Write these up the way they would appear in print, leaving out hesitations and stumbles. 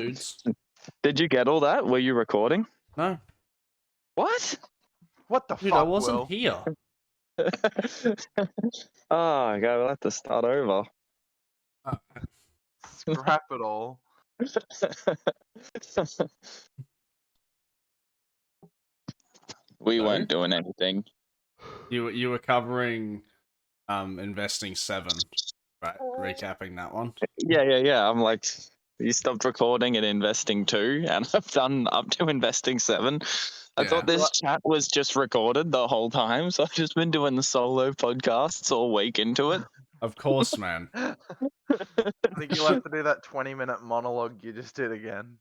dudes. Did you get all that? Were you recording? No, What? What the dude, I fuck, wasn't Will? here. Oh, okay, we'll have to start over. Scrap it all. We No? weren't doing anything. You were covering investing 7, right? Recapping that one. Yeah. I'm like, you stopped recording at investing 2, and I've done up to investing 7. I thought Yeah. this chat was just recorded the whole time, so I've just been doing the solo podcasts all week into it. Of course, man. I think you'll have to do that 20-minute monologue you just did again.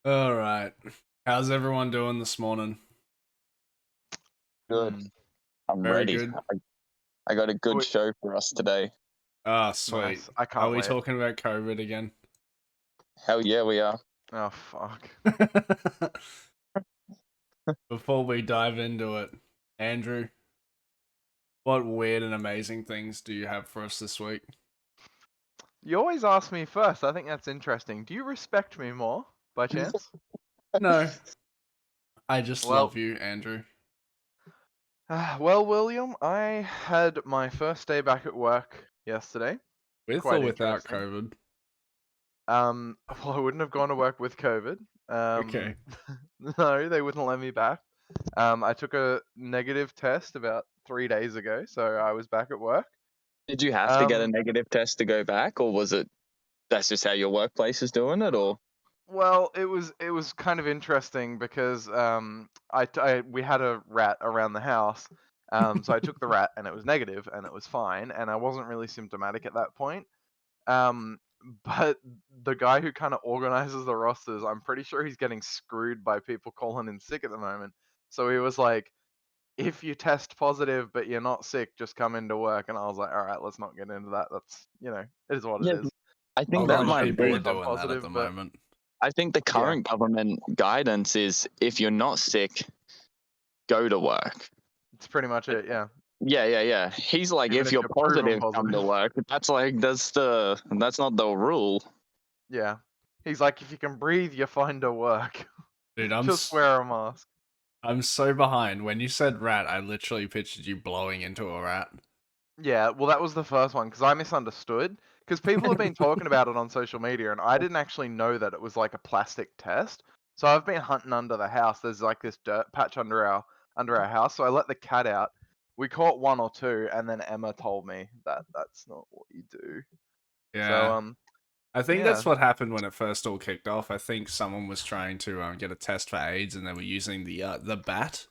All right. How's everyone doing this morning? Good. I'm Very ready. good. I got a good Wait. show for us today. Ah, sweet. Nice. I can't Are we wait. talking about COVID again? Hell yeah, we are. Oh, fuck. Before we dive into it, Andrew, what weird and amazing things do you have for us this week? You always ask me first. I think that's interesting. Do you respect me more, by chance? No. I just Well- love you, Andrew. Well, William, I had my first day back at work yesterday. With Quite or without interesting. COVID? Well, I wouldn't have gone to work with COVID. Okay. No, they wouldn't let me back. I took a negative test about 3 days ago, so I was back at work. Did you have to get a Um, negative test to go back, or was it that's just how your workplace is doing it, or? Well, it was kind of interesting because we had a rat around the house. So I took the rat and it was negative and it was fine and I wasn't really symptomatic at that point. But the guy who kind of organizes the rosters, I'm pretty sure he's getting screwed by people calling in sick at the moment. So he was like, if you test positive but you're not sick, just come into work. And I was like, all right, let's not get into that. That's, it is what Yeah, it is. I A think that lot of might people be. are I'm doing that at positive, the but- moment. I think the current government guidance is if you're not sick, go to work. It's pretty much it, yeah. Yeah. He's like, Even if if you're you're proven positive, come to positive. work. That's not the rule. Yeah. He's like, if you can breathe, you find a work. Dude, Just wear a mask. I'm so behind. When you said rat, I literally pictured you blowing into a rat. Yeah, well, that was the first one because I misunderstood. Because people have been talking about it on social media, and I didn't actually know that it was like a plastic test. So I've been hunting under the house. There's like this dirt patch under our house. So I let the cat out. We caught 1 or 2, and then Emma told me that that's not what you do. Yeah. So I think yeah. that's what happened when it first all kicked off. I think someone was trying to get a test for AIDS, and they were using the bat,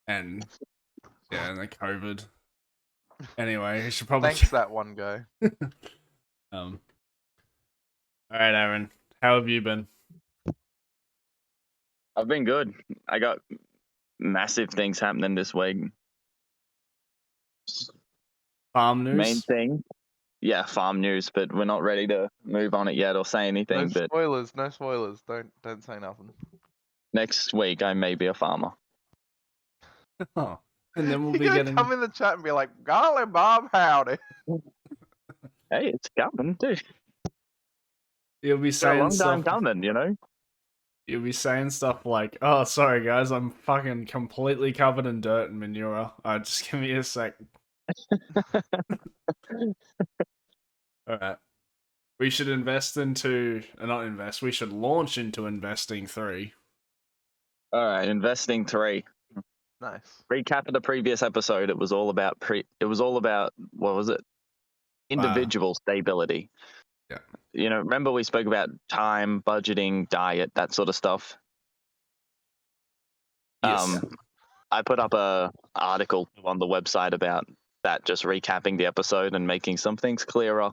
and and the COVID. Anyway, you should probably. Thanks, that one guy. All right, Aaron, how have you been? I've been good. I got massive things happening this week. Farm news. Main thing, yeah, farm news, but we're not ready to move on it yet or say anything. No But spoilers. No spoilers. Don't say nothing. next week I may be a farmer. Oh, and then we'll You're be gonna getting. come in the chat and be like, "Golly, Bob, howdy." Hey, it's coming, dude. You'll be It's a saying long time stuff. coming, you know. You'll be saying stuff like, "Oh, sorry guys, I'm fucking completely covered in dirt and manure. Just give me a sec." All right. We should invest into, not invest. We should launch into investing 3. All right, investing 3. Nice. Recap of the previous episode. It was all about what was it? Individual stability. Yeah. Remember we spoke about time, budgeting, diet, that sort of stuff. Yes. I put up a article on the website about that, just recapping the episode and making some things clearer,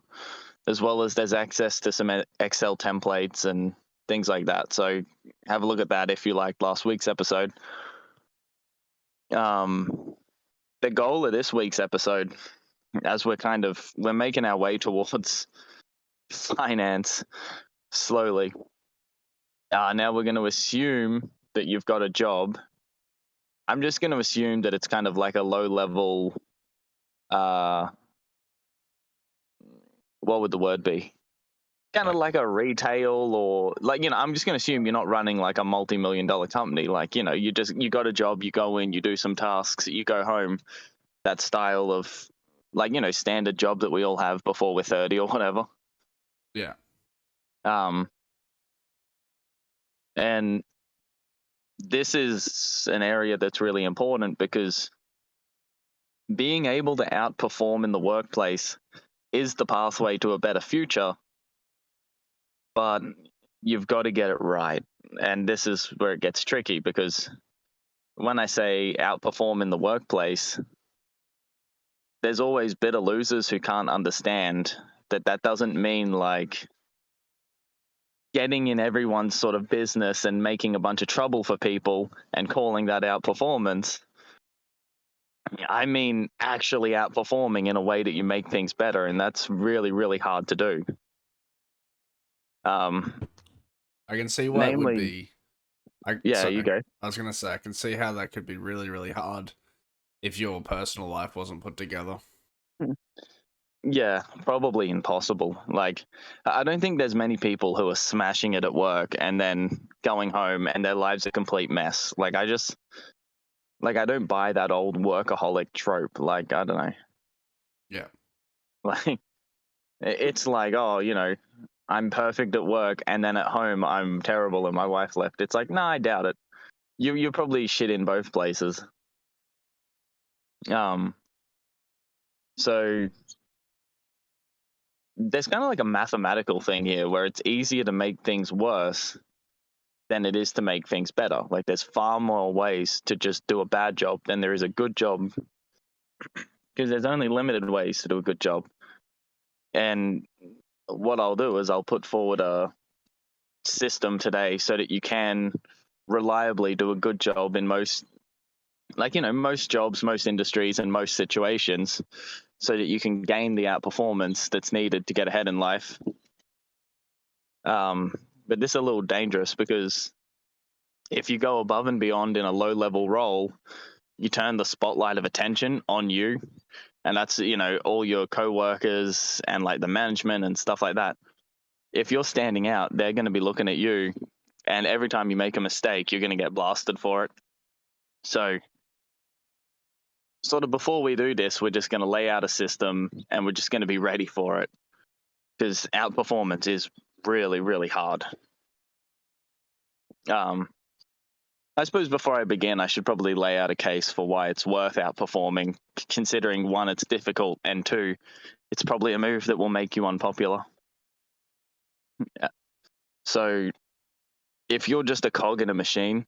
as well as there's access to some Excel templates and things like that. So have a look at that if you liked last week's episode. The goal of this week's episode, as we're making our way towards finance slowly. Now we're going to assume that you've got a job. I'm just going to assume that it's kind of like a low level what would the word be? Kind of like a retail, or like, I'm just going to assume you're not running like a multi-million-dollar company. Like, you got a job, you go in, you do some tasks, you go home. That style of, like, standard job that we all have before we're 30 or whatever. Yeah. And this is an area that's really important, because being able to outperform in the workplace is the pathway to a better future, but you've got to get it right. And this is where it gets tricky, because when I say outperform in the workplace, there's always bitter losers who can't understand that doesn't mean like getting in everyone's sort of business and making a bunch of trouble for people and calling that outperformance. I mean, actually outperforming in a way that you make things better, and that's really, really hard to do. I can see why it would be. You go. I was gonna say I can see how that could be really, really hard if your personal life wasn't put together. Yeah, probably impossible. Like, I don't think there's many people who are smashing it at work and then going home and their lives a complete mess. Like, I don't buy that old workaholic trope. Like, I don't know. Yeah. Like, it's like, oh, I'm perfect at work, and then at home I'm terrible and my wife left. It's like, nah, I doubt it. You're probably shit in both places. So there's kind of like a mathematical thing here where it's easier to make things worse than it is to make things better. Like, there's far more ways to just do a bad job than there is a good job, because there's only limited ways to do a good job. And what I'll do is I'll put forward a system today so that you can reliably do a good job in most jobs, most industries, and most situations, so that you can gain the outperformance that's needed to get ahead in life. But this is a little dangerous, because if you go above and beyond in a low-level role, you turn the spotlight of attention on you, and that's, all your co-workers and like the management and stuff like that. If you're standing out, they're going to be looking at you, and every time you make a mistake, you're going to get blasted for it. So sort of before we do this, we're just going to lay out a system, and we're just going to be ready for it, because outperformance is really, really hard. I suppose before I begin, I should probably lay out a case for why it's worth outperforming, considering 1, it's difficult, and 2, it's probably a move that will make you unpopular. Yeah. So if you're just a cog in a machine,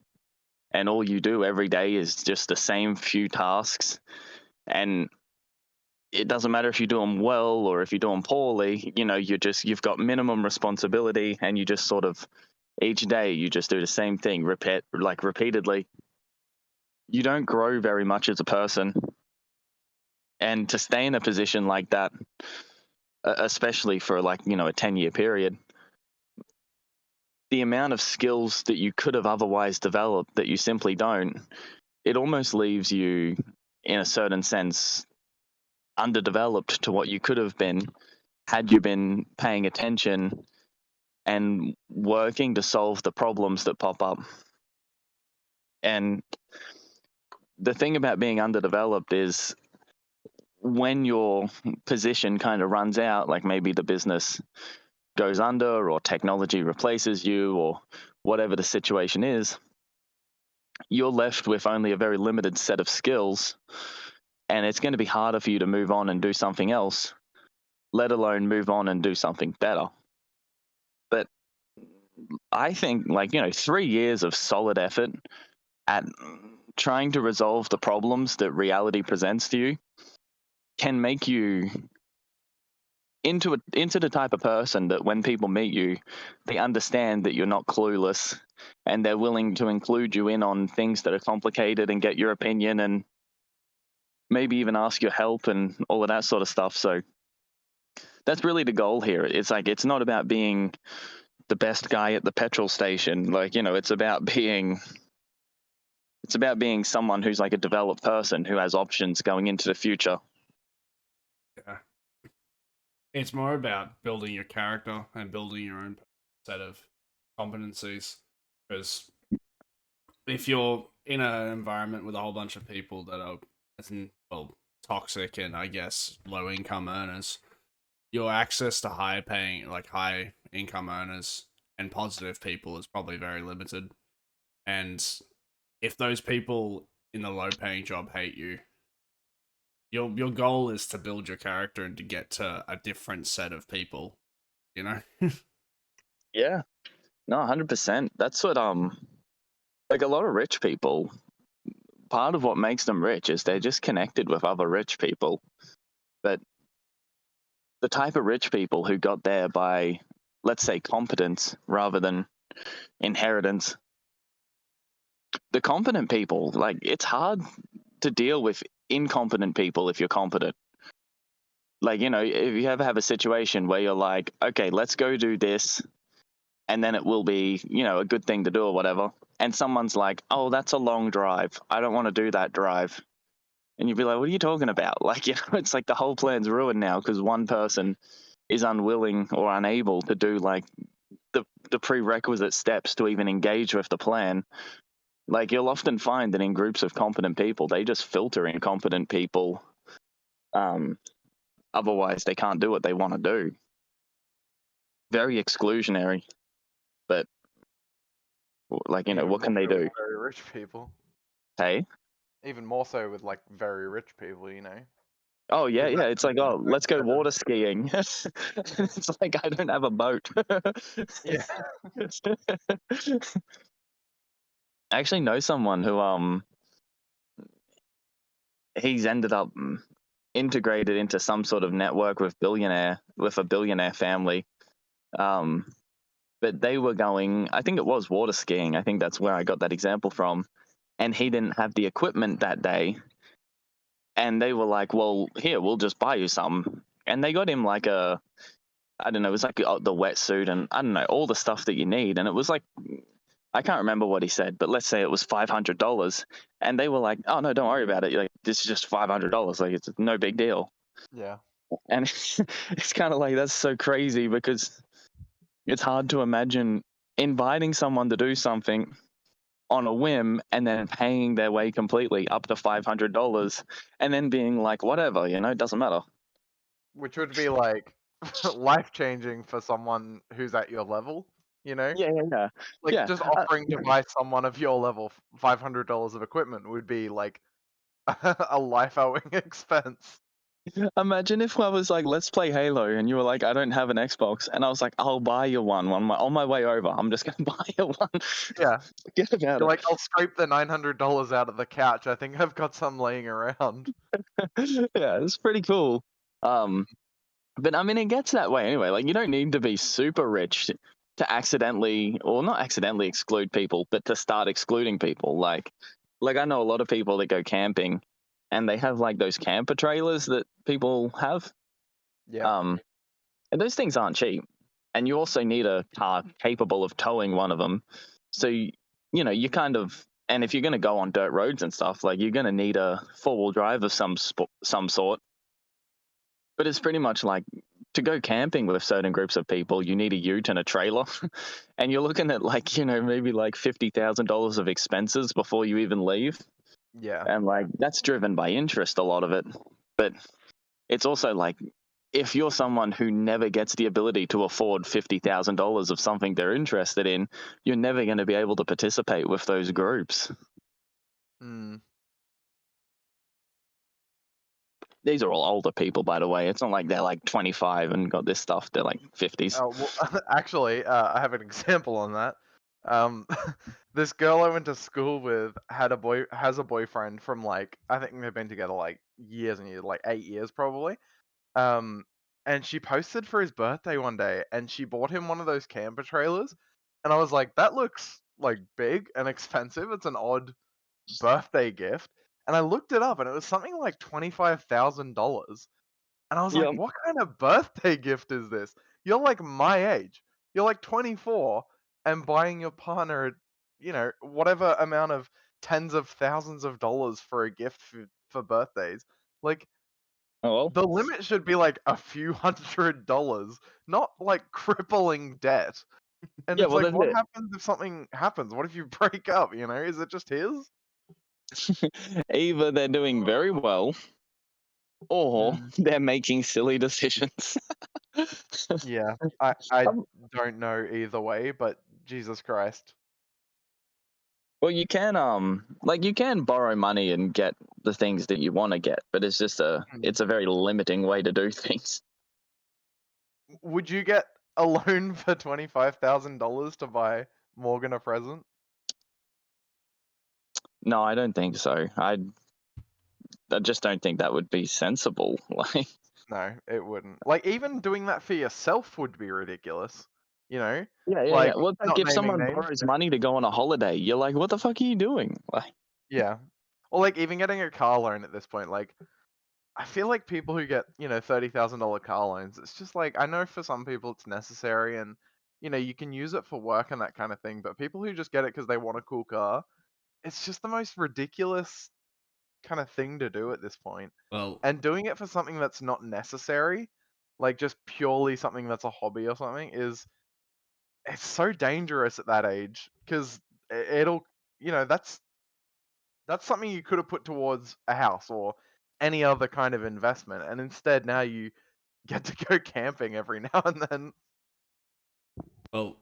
and all you do every day is just the same few tasks, and it doesn't matter if you do them well or if you do them poorly, you've got minimum responsibility, and you just sort of, each day you just do the same thing, repeatedly, you don't grow very much as a person. And to stay in a position like that, especially for a 10-year period, the amount of skills that you could have otherwise developed that you simply don't, it almost leaves you, in a certain sense, underdeveloped to what you could have been had you been paying attention and working to solve the problems that pop up. And the thing about being underdeveloped is, when your position kind of runs out, like maybe the business goes under or technology replaces you or whatever the situation is, you're left with only a very limited set of skills, and it's going to be harder for you to move on and do something else, let alone move on and do something better. But I think 3 years of solid effort at trying to resolve the problems that reality presents to you can make you into the type of person that when people meet you, they understand that you're not clueless, and they're willing to include you in on things that are complicated and get your opinion and maybe even ask your help and all of that sort of stuff. So that's really the goal here. It's it's not about being the best guy at the petrol station. It's about being someone who's like a developed person who has options going into the future. Yeah. It's more about building your character and building your own set of competencies. Because if you're in an environment with a whole bunch of people that are, well, toxic and I guess low income earners, your access to high paying, like high income earners and positive people is probably very limited. And if those people in the low paying job hate you, your goal is to build your character and to get to a different set of people, you know? Yeah, no, 100%. That's what like a lot of rich people. Part of what makes them rich is they're just connected with other rich people. But the type of rich people who got there by, let's say, competence rather than inheritance, the competent people, like, it's hard to deal with incompetent people if you're competent. Like, if you ever have a situation where you're like, okay, let's go do this, and then it will be, a good thing to do or whatever. And someone's like, oh, that's a long drive. I don't want to do that drive. And you'd be like, what are you talking about? Like, it's like the whole plan's ruined now because one person is unwilling or unable to do like the prerequisite steps to even engage with the plan. Like, you'll often find that in groups of competent people, they just filter incompetent people. Otherwise, they can't do what they want to do. Very exclusionary. But, like, Even what more can they so with do? very rich people. Hey? Even more so with like very rich people, you know. Oh, yeah, Because yeah. It's like, oh, let's go better. water skiing. It's like, I don't have a boat. Yeah. I actually know someone who he's ended up integrated into some sort of network with a billionaire family. But they were going, I think it was water skiing. I think that's where I got that example from. And he didn't have the equipment that day. And they were like, well, here, we'll just buy you some. And they got him like I don't know, it was like the wetsuit and I don't know, all the stuff that you need. And it was like, I can't remember what he said, but let's say it was $500. And they were like, oh, no, don't worry about it. Like, this is just $500. Like, it's no big deal. Yeah. And it's kind of like, that's so crazy because it's hard to imagine inviting someone to do something on a whim and then paying their way completely up to $500 and then being like, whatever, it doesn't matter. Which would be like life changing for someone who's at your level, you know? Yeah, yeah, yeah. Like Yeah. just offering to buy someone of your level $500 of equipment would be like a life owing expense. Imagine if I was like, let's play Halo, and you were like, I don't have an Xbox, and I was like, I'll buy you one on my way over. I'm just gonna buy you one. Yeah. Forget about You're it. like, I'll scrape the $900 out of the couch. I think I've got some laying around. Yeah, it's pretty cool. But I mean, it gets that way anyway. Like, you don't need to be super rich to accidentally, or not accidentally exclude people, but to start excluding people. Like I know a lot of people that go camping, and they have like those camper trailers that people have. Yeah. And those things aren't cheap. And you also need a car capable of towing one of them. So, you kind of, and if you're going to go on dirt roads and stuff, like you're going to need a four-wheel drive of some sort. But it's pretty much like to go camping with certain groups of people, you need a ute and a trailer. And you're looking at like, maybe like $50,000 of expenses before you even leave. Yeah. And like that's driven by interest, a lot of it. But it's also like, if you're someone who never gets the ability to afford $50,000 of something they're interested in, you're never going to be able to participate with those groups. Mm. These are all older people, by the way. It's not like they're like 25 and got this stuff. They're like 50s. Oh, well, actually, I have an example on that. Um, this girl I went to school with has a boyfriend from like I think they've been together like years and years, like 8 years probably. Um, and she posted for his birthday one day, and she bought him one of those camper trailers, and I was like, that looks like big and expensive. It's an odd birthday gift, and I looked it up, and it was something like $25,000. And I was like, Yeah. what kind of birthday gift is this? You're like my age. You're like 24 and buying your partner, whatever amount of tens of thousands of dollars for a gift for birthdays. Like, Oh well. The limit should be like a few $100, not like crippling debt. And Yeah, it's well like, that's what it. happens if something happens? What if you break up? You know, is it just his? Either they're doing very well or Mm, they're making silly decisions. yeah, I Um, don't know either way, but Jesus Christ. well, you can like you can borrow money and get the things that you want to get, but Mm. it's a very limiting way to do things. Would you get a loan for $25,000 to buy Morgan a present? No, I don't think so. I just don't think that would be sensible. Like, No, it wouldn't. Like, even doing that for yourself would be ridiculous. You know, yeah, yeah, yeah. like Well, like not if naming someone names. borrows money to go on a holiday, you're like, what the fuck are you doing? Like, Yeah, or like even getting a car loan at this point. Like, I feel like people who get, $30,000 car loans, it's just like, I know for some people it's necessary and, you can use it for work and that kind of thing, but people who just get it because they want a cool car, it's just the most ridiculous kind of thing to do at this point. Well, And doing it for something that's not necessary, like just purely something that's a hobby or something, it's so dangerous at that age because it'll, that's something you could have put towards a house or any other kind of investment, and instead now you get to go camping every now and then. well,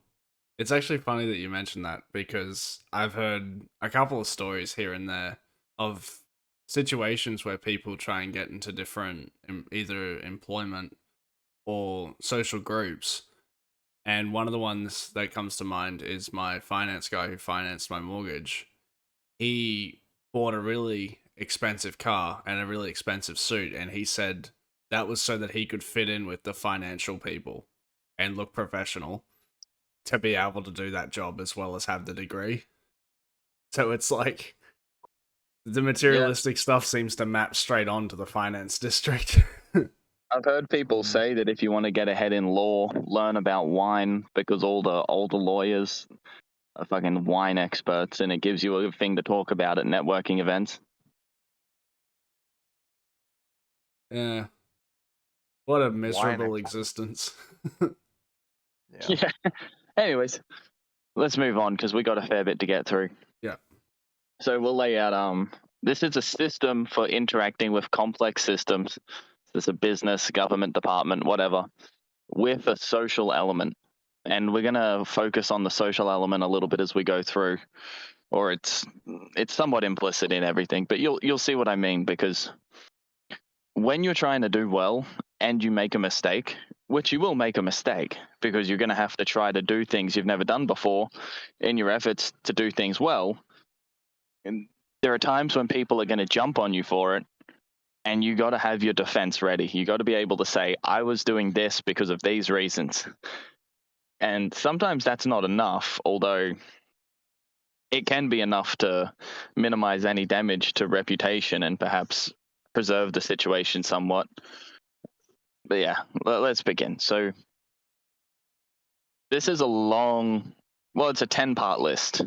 it's actually funny that you mentioned that because I've heard a couple of stories here and there of situations where people try and get into different either employment or social groups. And one of the ones that comes to mind is my finance guy who financed my mortgage. He bought a really expensive car and a really expensive suit, and he said that was so that he could fit in with the financial people and look professional to be able to do that job as well as have the degree. So it's like the yeah, materialistic stuff seems to map straight onto the finance district. I've heard people Mm. say that if you want to get ahead in law, learn about wine because all the older lawyers are fucking wine experts, and it gives you a thing to talk about at networking events. Yeah. What a Wine miserable expert. existence. Yeah. Yeah. Anyways, let's move on because we got a fair bit to get through. Yeah. So we'll lay out this is a system for interacting with complex systems. There's a business, government department, whatever, with a social element. And we're gonna focus on the social element a little bit as we go through, or it's somewhat implicit in everything, but you'll see what I mean, because when you're trying to do well and you make a mistake, which you will make a mistake because you're going to have to try to do things you've never done before in your efforts to do things well. And there are times when people are going to jump on you for it, and you got to have your defense ready. You got to be able to say, I was doing this because of these reasons. And sometimes that's not enough, although it can be enough to minimize any damage to reputation and perhaps preserve the situation somewhat. But yeah, let's begin. So this is it's a 10-part list.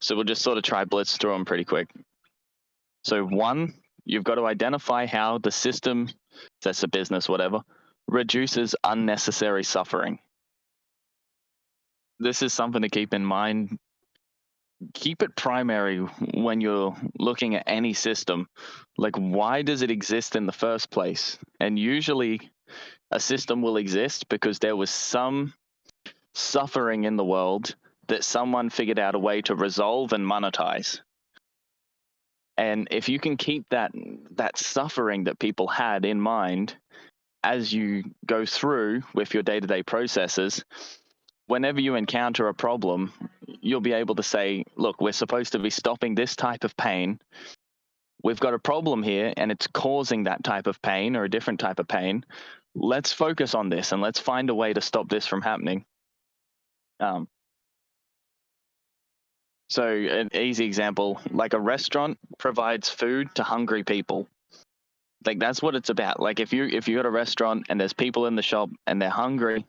So we'll just sort of try blitz through them pretty quick. So 1, you've got to identify how the system, that's a business, whatever, reduces unnecessary suffering. This is something to keep in mind. Keep it primary when you're looking at any system. Like, why does it exist in the first place? And usually a system will exist because there was some suffering in the world that someone figured out a way to resolve and monetize. And if you can keep that suffering that people had in mind as you go through with your day-to-day processes, whenever you encounter a problem, you'll be able to say, look, we're supposed to be stopping this type of pain. We've got a problem here and it's causing that type of pain or a different type of pain. Let's focus on this and let's find a way to stop this from happening. So an easy example, like a restaurant provides food to hungry people. Like, that's what it's about. Like, if you got a restaurant and there's people in the shop and they're hungry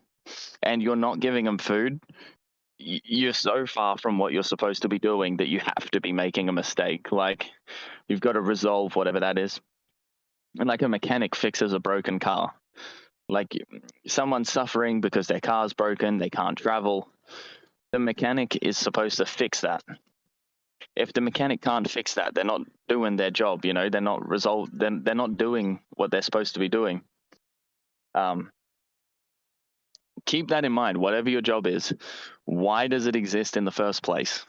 and you're not giving them food, you're so far from what you're supposed to be doing that you have to be making a mistake. Like, you've got to resolve whatever that is. like a mechanic fixes a broken car. Like someone's suffering because their car's broken, they can't travel. The mechanic is supposed to fix that. If the mechanic can't fix that, they're not doing their job. You know, they're not they're not doing what they're supposed to be doing. Keep that in mind. Whatever your job is, why does it exist in the first place?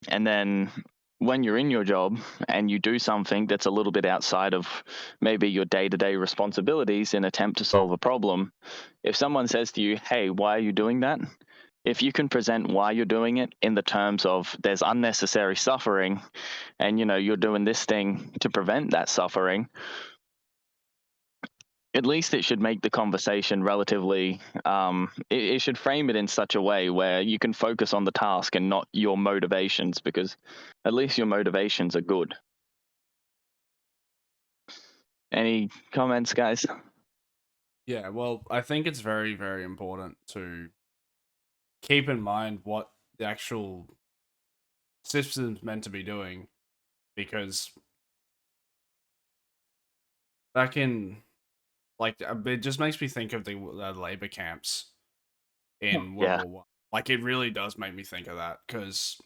And then when you're in your job and you do something that's a little bit outside of maybe your day-to-day responsibilities in attempt to solve a problem, if someone says to you, hey, why are you doing that? If you can present why you're doing it in the terms of there's unnecessary suffering and, you know, you're doing this thing to prevent that suffering, at least it should make the conversation relatively, it should frame it in such a way where you can focus on the task and not your motivations, because at least your motivations are good. Any comments, guys? Yeah, well, I think it's very, very important to keep in mind what the actual system's meant to be doing, because back in, like, it just makes me think of the labor camps in World Yeah. War One. Like, it really does make me think of that, because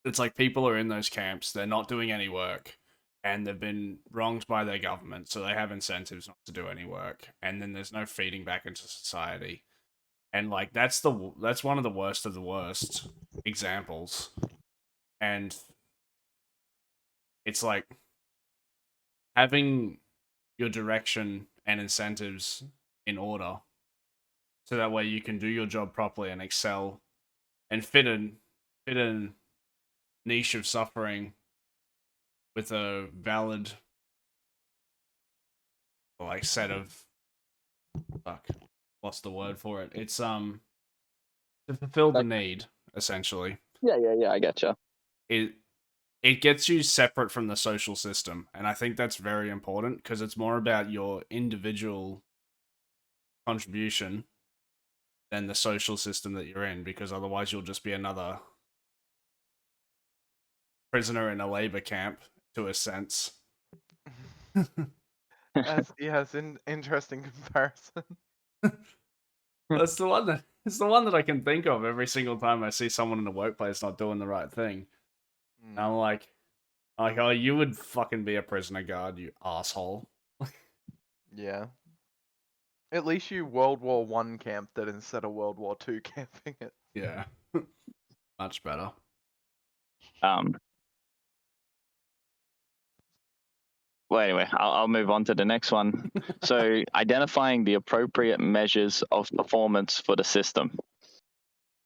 it's like people are in those camps, they're not doing any work, and they've been wronged by their government, so they have incentives not to do any work, and then there's no feeding back into society. And like that's one of the worst examples. And it's like having your direction and incentives in order, so that way you can do your job properly and excel and fit a niche of suffering with a valid, like, set of, fuck, what's the word for it? It's to fulfill the Like, need, essentially. yeah, I getcha. It gets you separate from the social system, and I think that's very important, because it's more about your individual contribution than the social system that you're in, because otherwise you'll just be another prisoner in a labor camp, to a sense. Yes, interesting comparison. It's the one that I can think of every single time I see someone in the workplace not doing the right thing. And I'm like, oh, you would fucking be a prisoner guard, you asshole. Yeah. At least you World War One camped it instead of World War Two camping it. Yeah. Much better. Well, anyway, I'll move on to the next one. So, identifying the appropriate measures of performance for the system.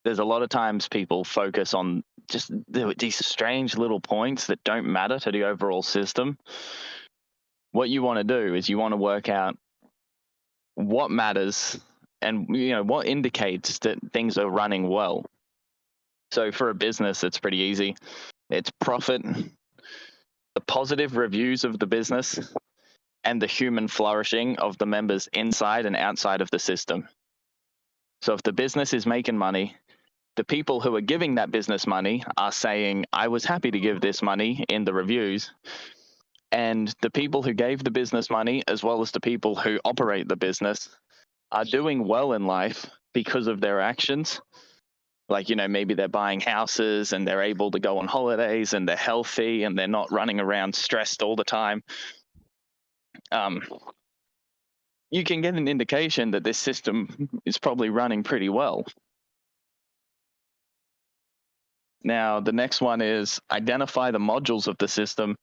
There's a lot of times people focus on just these strange little points that don't matter to the overall system. What you want to do is you want to work out what matters and, you know, what indicates that things are running well. So for a business, it's pretty easy. It's profit, the positive reviews of the business, and the human flourishing of the members inside and outside of the system. So if the business is making money, the people who are giving that business money are saying, I was happy to give this money in the reviews. And the people who gave the business money, as well as the people who operate the business, are doing well in life because of their actions. Like, you know, maybe they're buying houses and they're able to go on holidays and they're healthy and they're not running around stressed all the time. You can get an indication that this system is probably running pretty well. Now, the next one is identify the modules of the system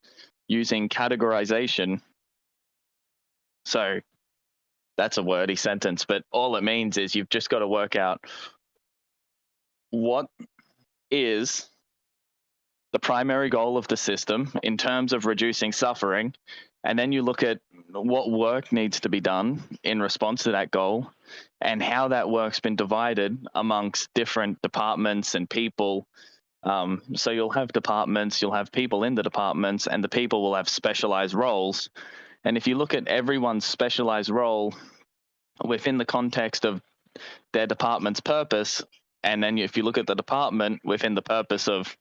using categorization. So that's a wordy sentence, but all it means is you've just got to work out what is the primary goal of the system in terms of reducing suffering, and then you look at what work needs to be done in response to that goal and how that work's been divided amongst different departments and people. So you'll have departments, you'll have people in the departments, and the people will have specialized roles. And if you look at everyone's specialized role within the context of their department's purpose, and then if you look at the department within the purpose of,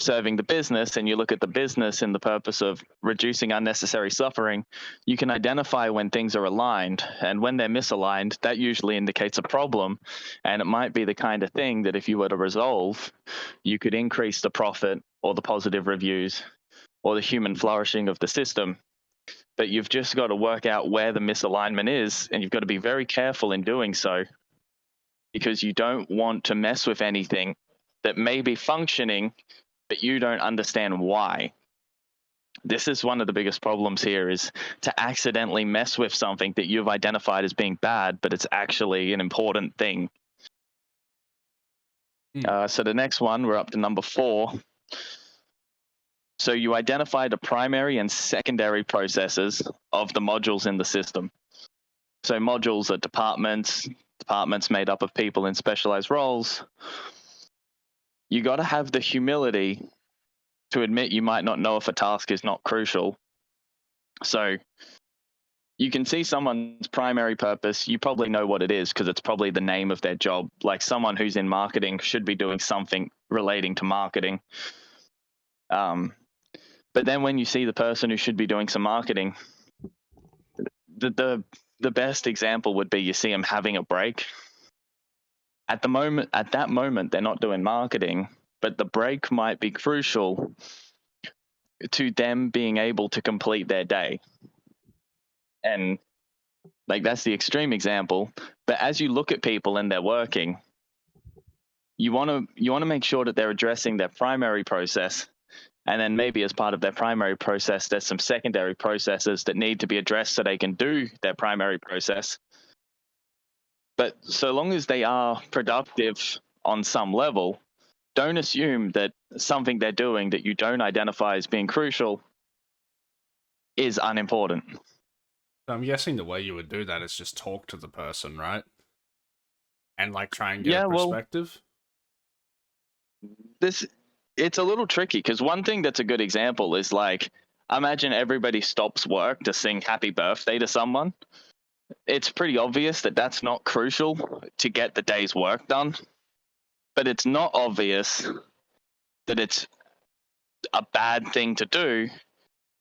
serving the business and you look at the business in the purpose of reducing unnecessary suffering, you can identify when things are aligned. And when they're misaligned, that usually indicates a problem. And it might be the kind of thing that if you were to resolve, you could increase the profit or the positive reviews or the human flourishing of the system. But you've just got to work out where the misalignment is, and you've got to be very careful in doing so, because you don't want to mess with anything that may be functioning, but you don't understand why. This is one of the biggest problems here, is to accidentally mess with something that you've identified as being bad, but it's actually an important thing. So the next one, we're up to number 4. So you identify the primary and secondary processes of the modules in the system. So modules are departments made up of people in specialized roles. You got to have the humility to admit you might not know if a task is not crucial. So you can see someone's primary purpose. You probably know what it is because it's probably the name of their job. Like someone who's in marketing should be doing something relating to marketing. But then when you see the person who should be doing some marketing, the best example would be you see them having a break. At that moment, they're not doing marketing, but the break might be crucial to them being able to complete their day. And like that's the extreme example. But as you look at people and they're working, you want to make sure that they're addressing their primary process. And then maybe as part of their primary process, there's some secondary processes that need to be addressed so they can do their primary process. But so long as they are productive on some level, don't assume that something they're doing that you don't identify as being crucial is unimportant. I'm guessing the way you would do that is just talk to the person, right? And like try and get a perspective. It's a little tricky because one thing that's a good example is like, imagine everybody stops work to sing happy birthday to someone. It's pretty obvious that that's not crucial to get the day's work done, but it's not obvious that it's a bad thing to do,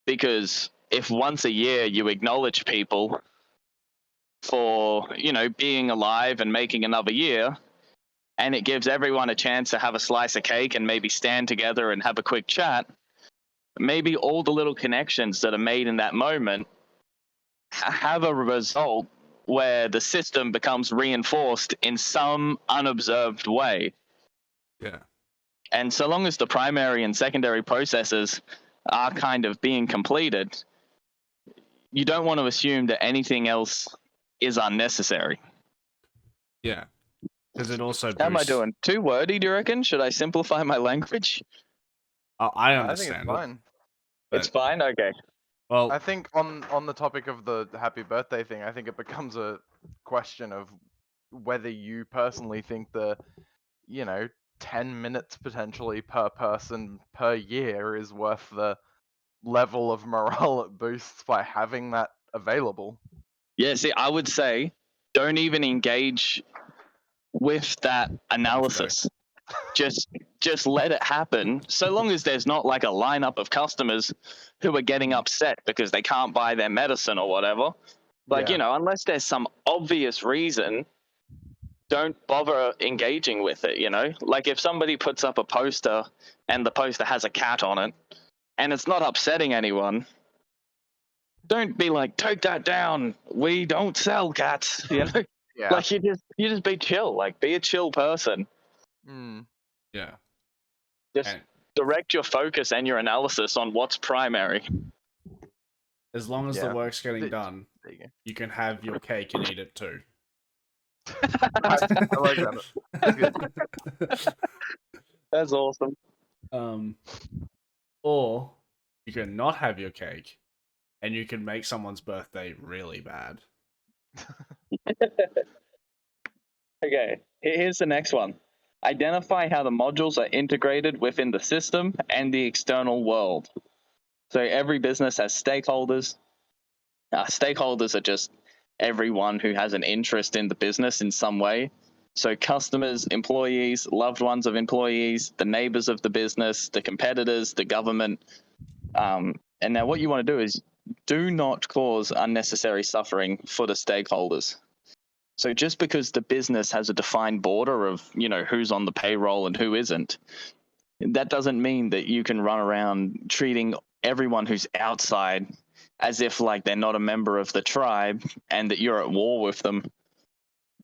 because if once a year you acknowledge people for, being alive and making another year, and it gives everyone a chance to have a slice of cake and maybe stand together and have a quick chat, maybe all the little connections that are made in that moment have a result where the system becomes reinforced in some unobserved way. Yeah. And so long as the primary and secondary processes are kind of being completed, you don't want to assume that anything else is unnecessary. Yeah. Because it also How am I doing? Too wordy, do you reckon? Should I simplify my language? I understand. I think it's fine. It's fine? Okay. Well, I think on the topic of the happy birthday thing, I think it becomes a question of whether you personally think the, 10 minutes potentially per person per year is worth the level of morale it boosts by having that available. Yeah, see, I would say don't even engage with that analysis. Just let it happen, so long as there's not like a lineup of customers who are getting upset because they can't buy their medicine or whatever. Like, unless there's some obvious reason, don't bother engaging with it, Like if somebody puts up a poster and the poster has a cat on it and it's not upsetting anyone, don't be like, take that down. We don't sell cats, Yeah. Like you just be chill, like be a chill person. Yeah. Just direct your focus and your analysis on what's primary. As long as the work's getting done, you can have your cake and eat it too. I like that. That's good. That's awesome. Or you can not have your cake, and you can make someone's birthday really bad. Okay, here's the next one. Identify how the modules are integrated within the system and the external world. So every business has stakeholders. Stakeholders are just everyone who has an interest in the business in some way. So customers, employees, loved ones of employees, the neighbors of the business, the competitors, the government. And now what you want to do is do not cause unnecessary suffering for the stakeholders. So just because the business has a defined border of, who's on the payroll and who isn't, that doesn't mean that you can run around treating everyone who's outside as if like they're not a member of the tribe and that you're at war with them.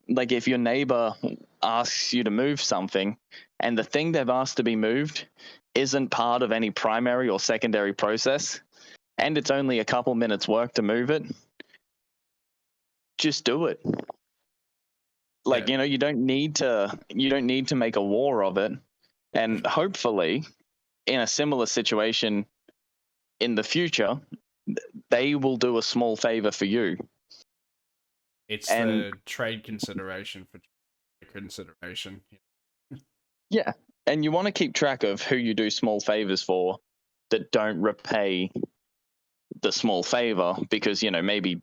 Like if your neighbor asks you to move something and the thing they've asked to be moved isn't part of any primary or secondary process, and it's only a couple minutes work to move it, just do it. Like, you don't need to make a war of it. And hopefully in a similar situation in the future, they will do a small favor for you. It's the trade consideration for consideration. Yeah. And you want to keep track of who you do small favors for that don't repay the small favor, because, maybe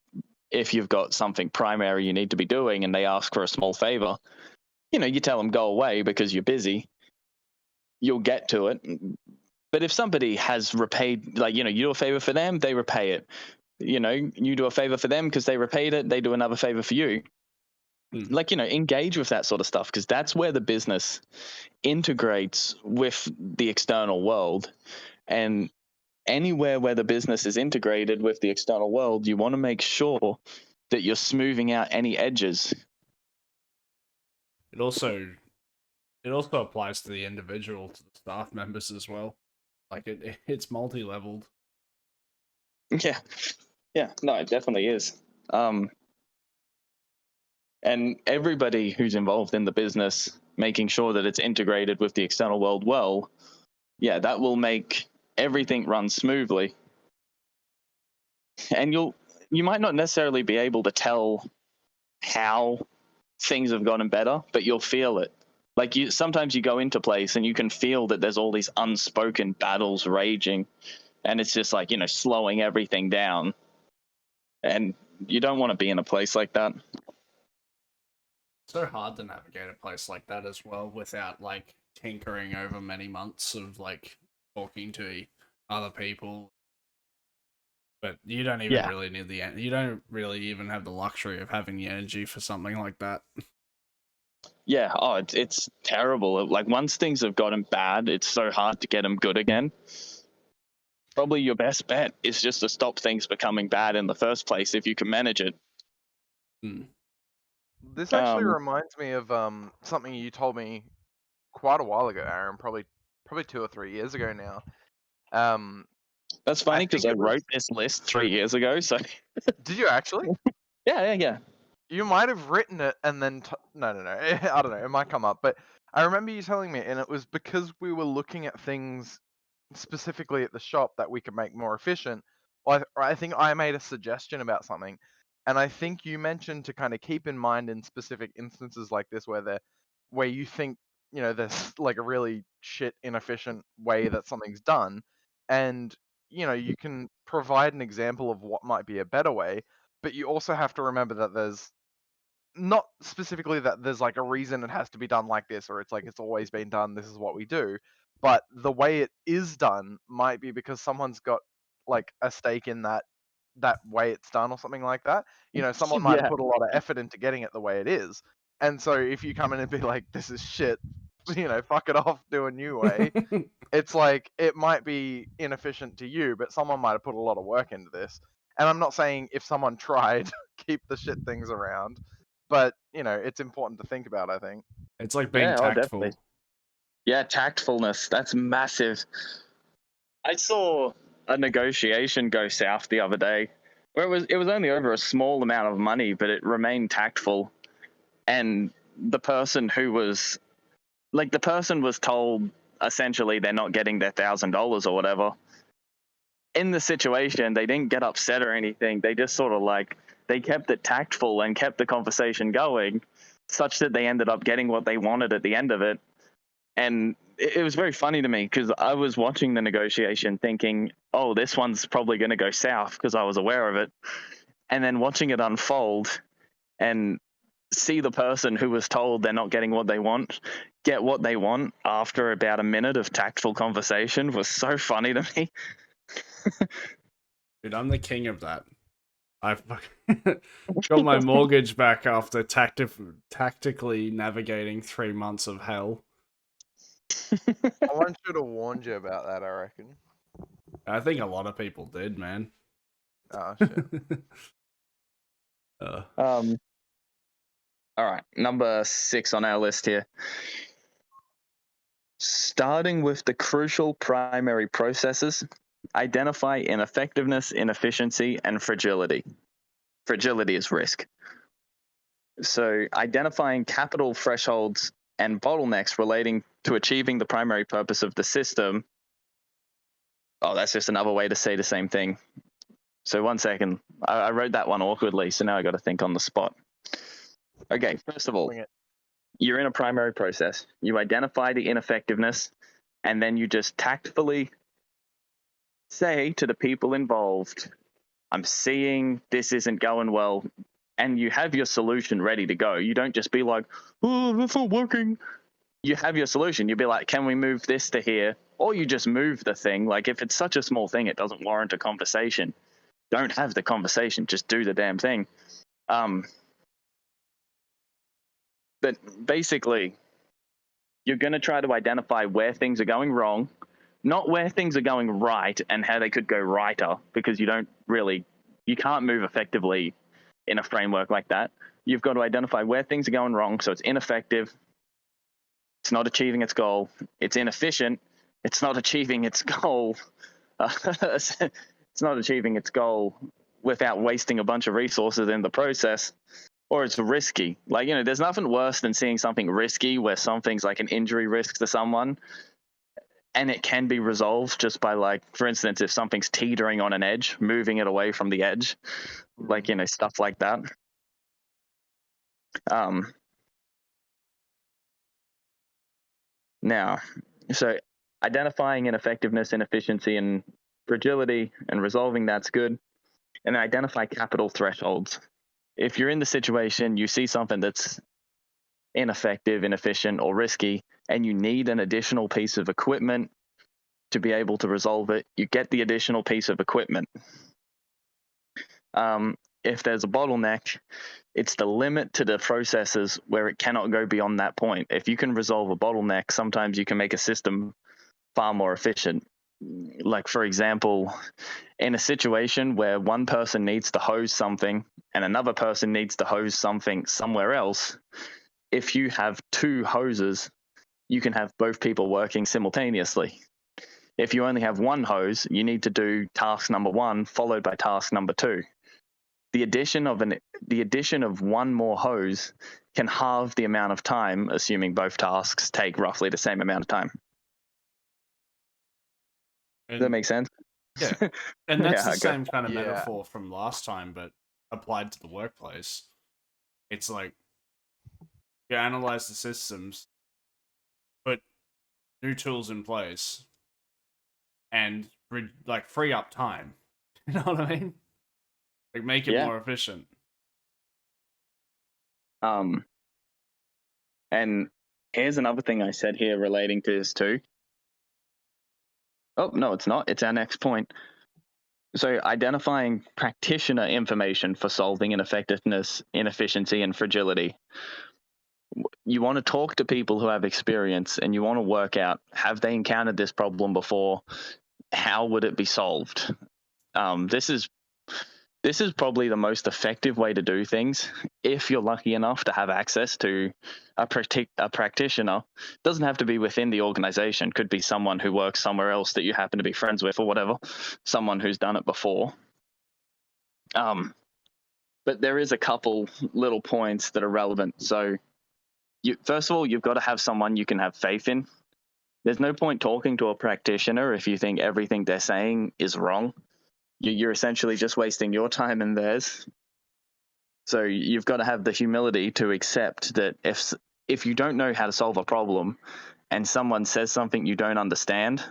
if you've got something primary you need to be doing and they ask for a small favor, you tell them go away because you're busy. You'll get to it. But if somebody has repaid, like, you do a favor for them, they repay it. You do a favor for them because they repaid it, they do another favor for you. Like, engage with that sort of stuff, because that's where the business integrates with the external world. And anywhere where the business is integrated with the external world, you want to make sure that you're smoothing out any edges. It also applies to the individual, to the staff members as well. Like it's multi-leveled. Yeah, no, it definitely is. And everybody who's involved in the business, making sure that it's integrated with the external world well, yeah, that will make everything run smoothly. And you might not necessarily be able to tell how things have gotten better, but you'll feel it. Like sometimes you go into place and you can feel that there's all these unspoken battles raging, and it's just like, slowing everything down. And you don't want to be in a place like that. It's so hard to navigate a place like that as well without like tinkering over many months of like talking to other people. But you don't even really need you don't really even have the luxury of having the energy for something like that. Yeah, it's terrible. Like once things have gotten bad, it's so hard to get them good again. Probably your best bet is just to stop things becoming bad in the first place if you can manage it. This actually reminds me of something you told me quite a while ago, Aaron. Probably 2 or 3 years ago now. That's funny because I wrote this list 3 years ago. So did you actually? Yeah. You might have written it and then no. I don't know. It might come up, but I remember you telling me, and it was because we were looking at things specifically at the shop that we could make more efficient. Or I think I made a suggestion about something, and I think you mentioned to kind of keep in mind in specific instances like this where you think there's like a really shit inefficient way that something's done, and you can provide an example of what might be a better way, but you also have to remember that there's not specifically that there's like a reason it has to be done like this, or it's like it's always been done, this is what we do, but the way it is done might be because someone's got like a stake in that way it's done or something like that. Someone might have put a lot of effort into getting it the way it is, and so if you come in and be like, this is shit, fuck it off, do a new way. It's like it might be inefficient to you, but someone might have put a lot of work into this. And I'm not saying if someone tried, keep the shit things around, but it's important to think about, I think. It's like being tactful. Yeah, tactfulness. That's massive. I saw a negotiation go south the other day where it was only over a small amount of money, but it remained tactful. And the person was told essentially they're not getting their $1,000 or whatever. In the situation, they didn't get upset or anything. They just sort of they kept it tactful and kept the conversation going, such that they ended up getting what they wanted at the end of it. And it was very funny to me because I was watching the negotiation thinking, oh, this one's probably going to go south, because I was aware of it. And then watching it unfold and see the person who was told they're not getting what they want get what they want after about a minute of tactful conversation was so funny to me. Dude, I'm the king of that. I've got my mortgage back after tactically navigating 3 months of hell. Someone should have warned you about that, I reckon. I think a lot of people did, man. Oh shit. All right, number 6 on our list here. Starting with the crucial primary processes, identify ineffectiveness, inefficiency, and fragility. Fragility is risk. So, identifying capital thresholds and bottlenecks relating to achieving the primary purpose of the system. Oh, that's just another way to say the same thing. So, 1 second. I wrote that one awkwardly, so now I got to think on the spot. Okay, first of all, Bring it. you're in a primary process. You identify the ineffectiveness, and then you just tactfully say to the people involved, I'm seeing this isn't going well, and you have your solution ready to go. You don't just be like, oh, that's not working. You have your solution. You'd be like, can we move this to here? Or you just move the thing. Like, if it's such a small thing, it doesn't warrant a conversation. Don't have the conversation. Just do the damn thing. But basically, you're going to try to identify where things are going wrong, not where things are going right and how they could go righter, because you can't move effectively in a framework like that. You've got to identify where things are going wrong, so it's ineffective, it's not achieving its goal, it's inefficient, it's not achieving its goal, it's not achieving its goal without wasting a bunch of resources in the process, or it's risky. Like, there's nothing worse than seeing something risky where something's like an injury risk to someone, and it can be resolved just by, like, for instance, if something's teetering on an edge, moving it away from the edge, like, stuff like that. Now, so identifying ineffectiveness, inefficiency, and fragility and resolving that's good. And then identify capital thresholds. If you're in the situation, you see something that's ineffective, inefficient, or risky, and you need an additional piece of equipment to be able to resolve it, you get the additional piece of equipment. If there's a bottleneck, it's the limit to the processes where it cannot go beyond that point. If you can resolve a bottleneck, sometimes you can make a system far more efficient. Like, for example, in a situation where one person needs to hose something and another person needs to hose something somewhere else, if you have 2 hoses, you can have both people working simultaneously. If you only have 1 hose, you need to do task number 1 followed by task number 2. The addition of 1 more hose can halve the amount of time, assuming both tasks take roughly the same amount of time. Does that make sense? Yeah. And that's Yeah, the same kind of Yeah. metaphor from last time, but applied to the workplace. It's like you analyze the systems, put new tools in place, and free up time. You know what I mean? Like, make it Yeah. more efficient. And here's another thing I said here relating to this too. Oh, no, it's not. It's our next point. So, identifying practitioner information for solving ineffectiveness, inefficiency, and fragility. You want to talk to people who have experience, and you want to work out, have they encountered this problem before? How would it be solved? This is probably the most effective way to do things if you're lucky enough to have access to a practitioner. It doesn't have to be within the organization. Could be someone who works somewhere else that you happen to be friends with or whatever, someone who's done it before. But there is a couple little points that are relevant. So first of all, you've got to have someone you can have faith in. There's no point talking to a practitioner if you think everything they're saying is wrong. You're essentially just wasting your time and theirs. So you've got to have the humility to accept that if you don't know how to solve a problem and someone says something you don't understand,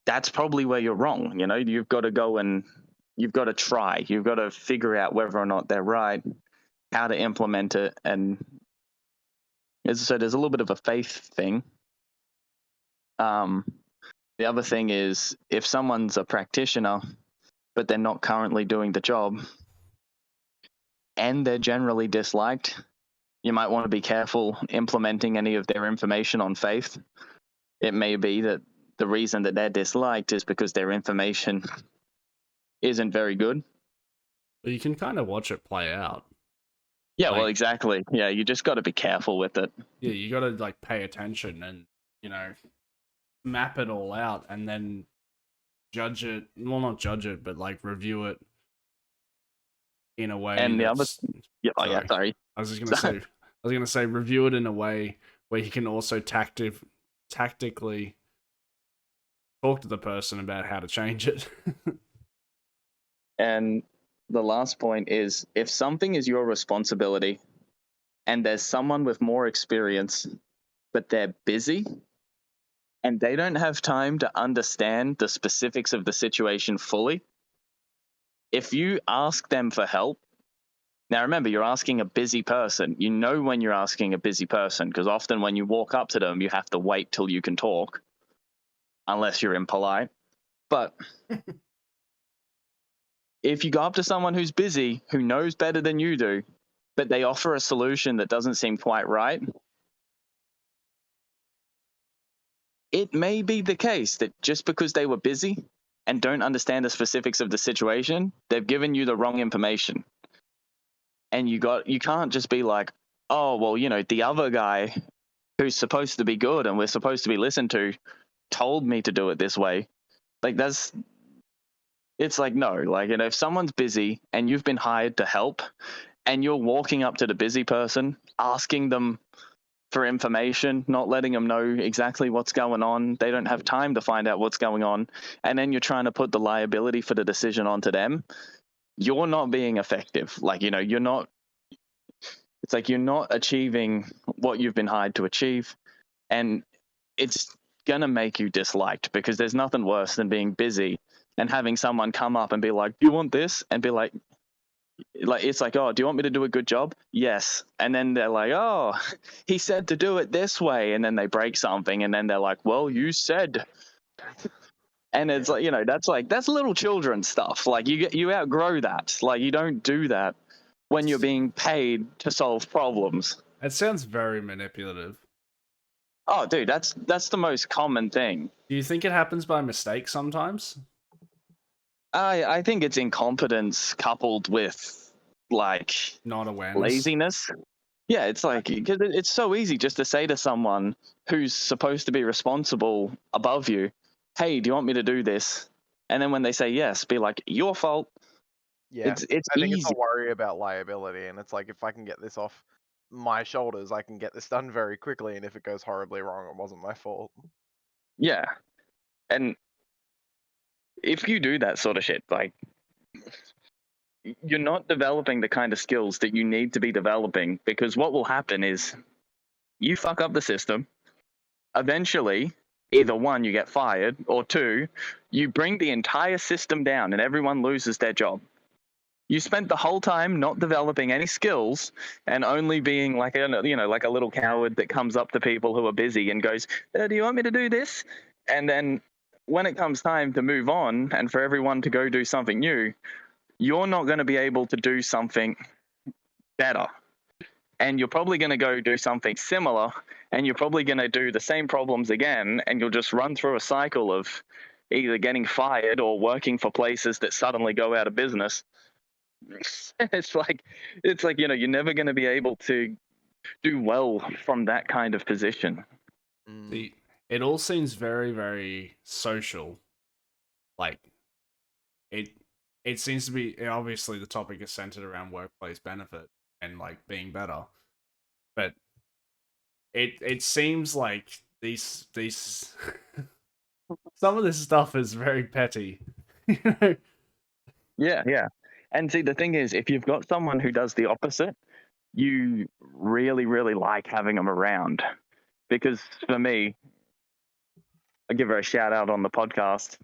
that's probably where you're wrong. You've got to go and you've got to try. You've got to figure out whether or not they're right. how to implement it. And so there's a little bit of a faith thing. The other thing is, if someone's a practitioner, but they're not currently doing the job, and they're generally disliked, you might want to be careful implementing any of their information on faith. It may be that the reason that they're disliked is because their information isn't very good. But you can kind of watch it play out. Yeah, well, Like- exactly. Yeah, you just got to be careful with it. Yeah, you got to like pay attention and, you know, map it all out and then judge it. Well, not judge it, but like review it in a way. And the other, sorry. I was gonna say review it in a way where you can also tactically talk to the person about how to change it. And the last point is, if something is your responsibility and there's someone with more experience, but they're busy and they don't have time to understand the specifics of the situation fully, if you ask them for help, now remember, you're asking a busy person. You know when you're asking a busy person, because often when you walk up to them, you have to wait till you can talk, unless you're impolite. But if you go up to someone who's busy, who knows better than you do, but they offer a solution that doesn't seem quite right, it may be the case that just because they were busy and don't understand the specifics of the situation, they've given you the wrong information. And you can't just be like, oh, well, you know, the other guy who's supposed to be good and we're supposed to be listened to told me to do it this way. Like, it's like, no, like, you know, if someone's busy and you've been hired to help and you're walking up to the busy person, asking them for information, not letting them know exactly what's going on, they don't have time to find out what's going on, and then you're trying to put the liability for the decision onto them, you're not being effective. Like, you know, it's like you're not achieving what you've been hired to achieve, and it's gonna make you disliked, because there's nothing worse than being busy and having someone come up and be like, do you want this? And be like, it's like, oh, do you want me to do a good job? Yes. And then they're like, oh, he said to do it this way. And then they break something. And then they're like, well, you said. And it's like, you know, that's little children stuff. Like, you outgrow that. Like, you don't do that when you're being paid to solve problems. It sounds very manipulative. Oh, dude, that's the most common thing. Do you think it happens by mistake sometimes? I think it's incompetence coupled with, like, Not awareness. laziness. Yeah, it's like, because it's so easy just to say to someone who's supposed to be responsible above you, hey, do you want me to do this? And then when they say yes, be like, your fault. Yeah, It's I think easy. it's a worry about liability, and it's like, if I can get this off my shoulders, I can get this done very quickly, and if it goes horribly wrong, it wasn't my fault. Yeah. And if you do that sort of shit, like, you're not developing the kind of skills that you need to be developing, because what will happen is you fuck up the system. Eventually, either one, you get fired, or two, you bring the entire system down and everyone loses their job. You spent the whole time not developing any skills and only being like like a little coward that comes up to people who are busy and goes, do you want me to do this? And then when it comes time to move on and for everyone to go do something new, you're not going to be able to do something better. And you're probably going to go do something similar, and you're probably going to do the same problems again, and you'll just run through a cycle of either getting fired or working for places that suddenly go out of business. It's like, you know, you're never going to be able to do well from that kind of position. It all seems very, very social. Like, it seems to be, obviously the topic is centered around workplace benefit and like being better, but it seems like these some of this stuff is very petty. Yeah. And see, the thing is, if you've got someone who does the opposite, you really, really like having them around. Because for me, I give her a shout out on the podcast.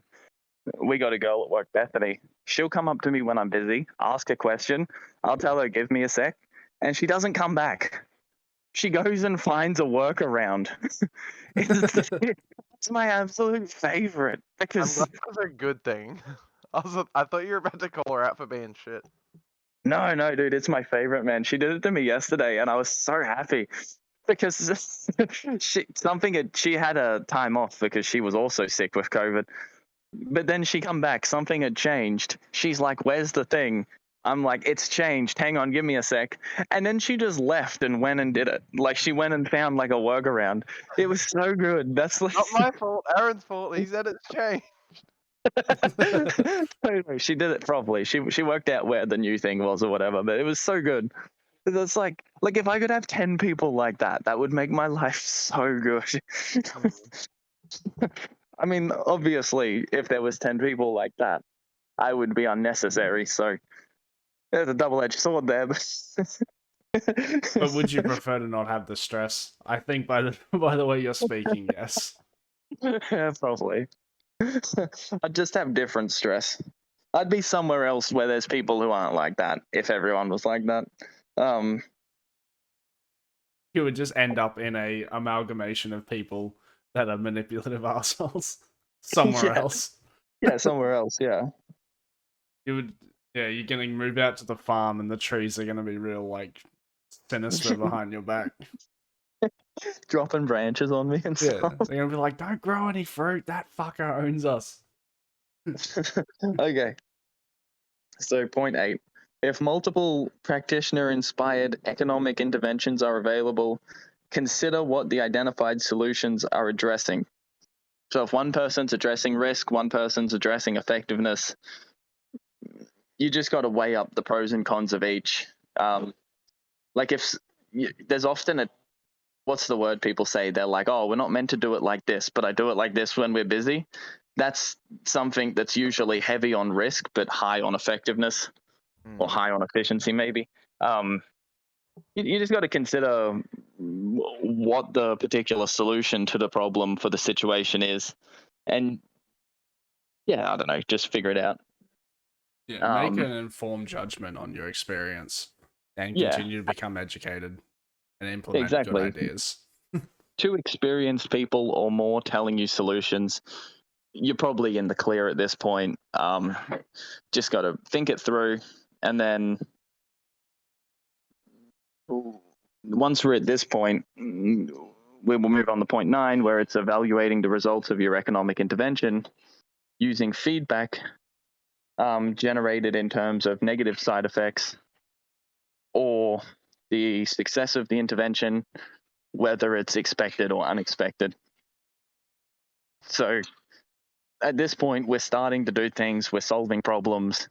We got a girl at work, Bethany. She'll come up to me when I'm busy, ask a question. I'll tell her, give me a sec. and she doesn't come back. She goes and finds a workaround. It's my absolute favorite I'm because glad that's a good thing. I thought you were about to call her out for being shit. no, dude, it's my favorite, man. She did it to me yesterday, and I was so happy because she had a time off because she was also sick with COVID. But then she come back, something had changed. She's like, "Where's the thing?" I'm like, "It's changed. Hang on, give me a sec." And then she just left and went and did it. Like she went and found like a workaround. It was so good. That's like Not my fault. Aaron's fault. He said it's changed. no, she did it properly. She worked out where the new thing was or whatever. But it was so good. It's like if I could have 10 people like that, that would make my life so good. I mean, obviously, if there was 10 people like that, I would be unnecessary. So there's a double-edged sword there. But would you prefer to not have the stress? I think by the way you're speaking, yes. Yeah, probably. I'd just have different stress. I'd be somewhere else where there's people who aren't like that. If everyone was like that, You would just end up in a amalgamation of people that are manipulative assholes somewhere yeah, else. yeah, somewhere else. Yeah, You would, yeah, you're getting moved out to the farm, and the trees are gonna be real like sinister behind your back. dropping branches on me and Yeah, stuff. they're gonna be like, "Don't grow any fruit. That fucker owns us." Okay, so point 8. If multiple practitioner-inspired economic interventions are available, consider what the identified solutions are addressing. So if one person's addressing risk, one person's addressing effectiveness, you just got to weigh up the pros and cons of each. Like there's often what's the word people say? They're like, "Oh, we're not meant to do it like this, but I do it like this when we're busy." That's something that's usually heavy on risk, but high on effectiveness or high on efficiency, maybe. You just got to consider what the particular solution to the problem for the situation is. And yeah, I don't know, just figure it out. Yeah, make an informed judgment on your experience and Yeah, continue to become educated and implement good exactly. ideas. 2 experienced people or more telling you solutions, you're probably in the clear at this point. Just got to think it through, and then once we're at this point, we will move on to point 9, where it's evaluating the results of your economic intervention using feedback generated in terms of negative side effects or the success of the intervention, whether it's expected or unexpected. So at this point, we're starting to do things, we're solving problems,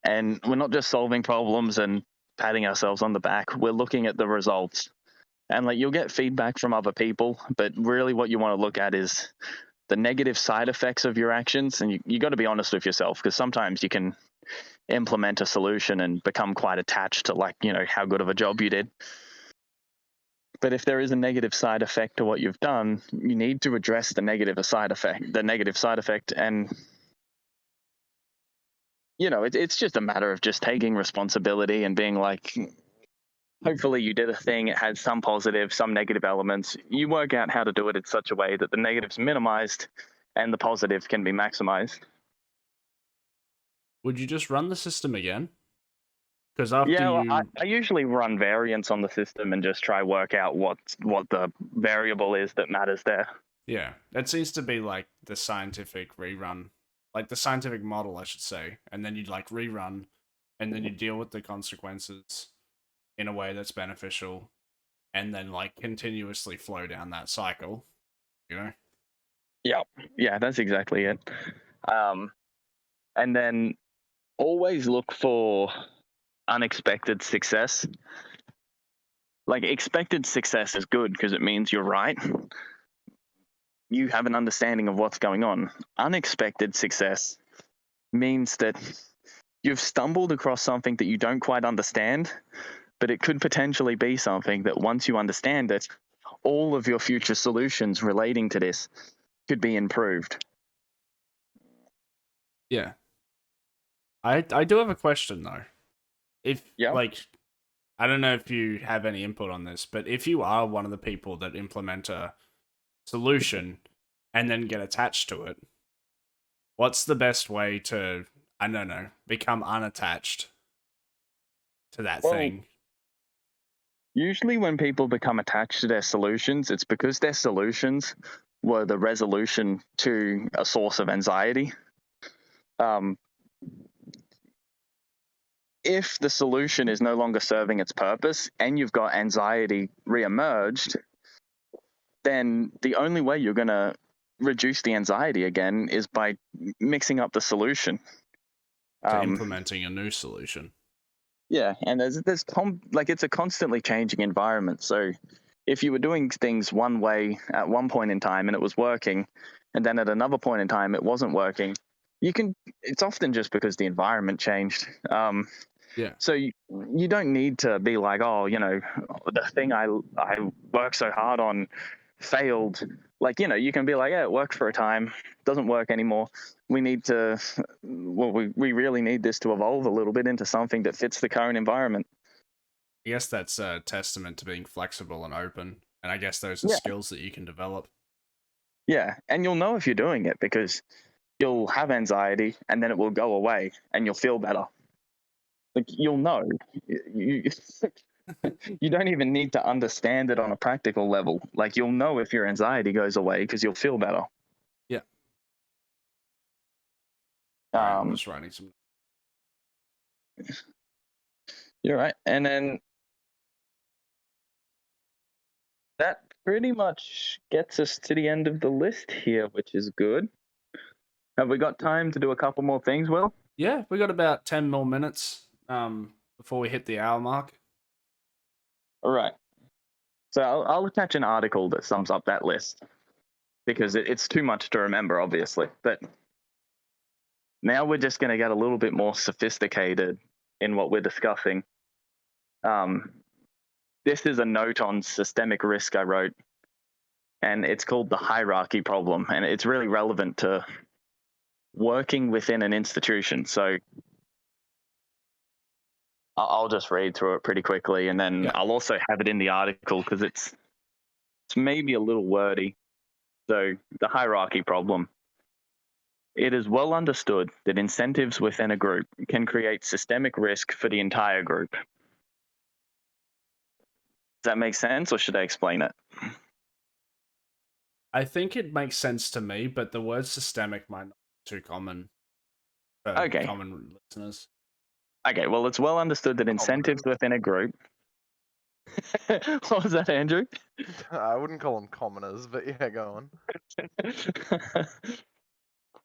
and we're not just solving problems and patting ourselves on the back, we're looking at the results. And like you'll get feedback from other people, but really what you want to look at is the negative side effects of your actions. And you got to be honest with yourself, because sometimes you can implement a solution and become quite attached to how good of a job you did. But if there is a negative side effect to what you've done, you need to address the negative side effect. And it's just a matter of just taking responsibility and being like, hopefully you did a thing, it had some positive, some negative elements. You work out how to do it in such a way that the negative's minimized and the positive can be maximized. Would you just run the system again? Because after Yeah, well, you, I usually run variants on the system and just try work out what the variable is that matters there. yeah, that seems to be like the scientific rerun, like the scientific model, I should say. And then you'd like rerun, and then you deal with the consequences in a way that's beneficial, and then like continuously flow down that cycle. You know? Yeah, that's exactly it. And then always look for unexpected success. Like expected success is good because it means you're right. You have an understanding of what's going on. Unexpected success means that you've stumbled across something that you don't quite understand, but it could potentially be something that once you understand it, all of your future solutions relating to this could be improved. Yeah. I do have a question though. If Yeah. like I don't know if you have any input on this, but if you are one of the people that implement a solution and then get attached to it, what's the best way to, I don't know, become unattached to that Well, thing? usually when people become attached to their solutions, it's because their solutions were the resolution to a source of anxiety. Um, if the solution is no longer serving its purpose and you've got anxiety re-emerged, then the only way you're going to reduce the anxiety again is by mixing up the solution. To implementing a new solution. Yeah, and there's like it's a constantly changing environment. So if you were doing things one way at one point in time and it was working, and then at another point in time it wasn't working, it's often just because the environment changed. Yeah. So you don't need to be like, oh, the thing I worked so hard on failed. Like, you can be like, yeah, it worked for a time, doesn't work anymore. We need to, well, we really need this to evolve a little bit into something that fits the current environment. I guess that's a testament to being flexible and open. And I guess those are Yeah. skills that you can develop. Yeah, and you'll know if you're doing it because you'll have anxiety and then it will go away and you'll feel better. Like, you'll know. You, you don't even need to understand it on a practical level. Like, you'll know if your anxiety goes away because you'll feel better. Yeah. Right, I'm Um, just writing some. You're right. And then that pretty much gets us to the end of the list here, which is good. Have we got time to do a couple more things, Will? Yeah, we got about 10 more minutes before we hit the hour mark. All right. So I'll attach an article that sums up that list because it's too much to remember, obviously. But now we're just going to get a little bit more sophisticated in what we're discussing. This is a note on systemic risk I wrote, and it's called the hierarchy problem, and it's really relevant to working within an institution. So I'll just read through it pretty quickly, and then I'll also have it in the article because it's maybe a little wordy. So the hierarchy problem. It is well understood that incentives within a group can create systemic risk for the entire group. Does that make sense, or should I explain it? I think it makes sense to me, but the word systemic might not be too common for common listeners. Okay, well, it's well understood that incentives within a group. What was that, Andrew? I wouldn't call them commoners, but yeah, go on.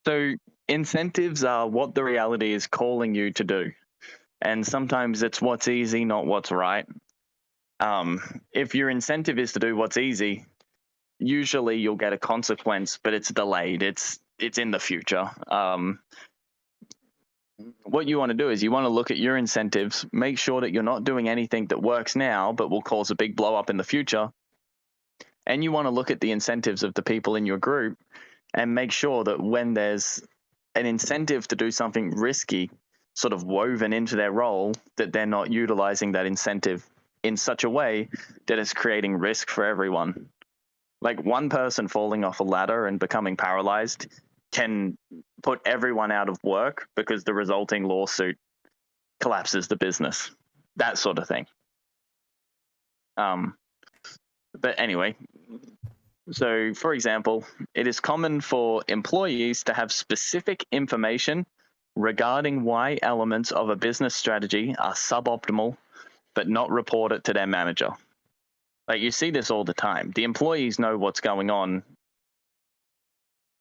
So incentives are what the reality is calling you to do. And sometimes it's what's easy, not what's right. If your incentive is to do what's easy, usually you'll get a consequence, but it's delayed. It's in the future. What you want to do is you want to look at your incentives, make sure that you're not doing anything that works now but will cause a big blow up in the future. And you want to look at the incentives of the people in your group and make sure that when there's an incentive to do something risky sort of woven into their role, that they're not utilizing that incentive in such a way that it's creating risk for everyone. Like, one person falling off a ladder and becoming paralyzed can put everyone out of work because the resulting lawsuit collapses the business. That sort of thing. But anyway, so for example, it is common for employees to have specific information regarding why elements of a business strategy are suboptimal, but not report it to their manager. Like, you see this all the time. The employees know what's going on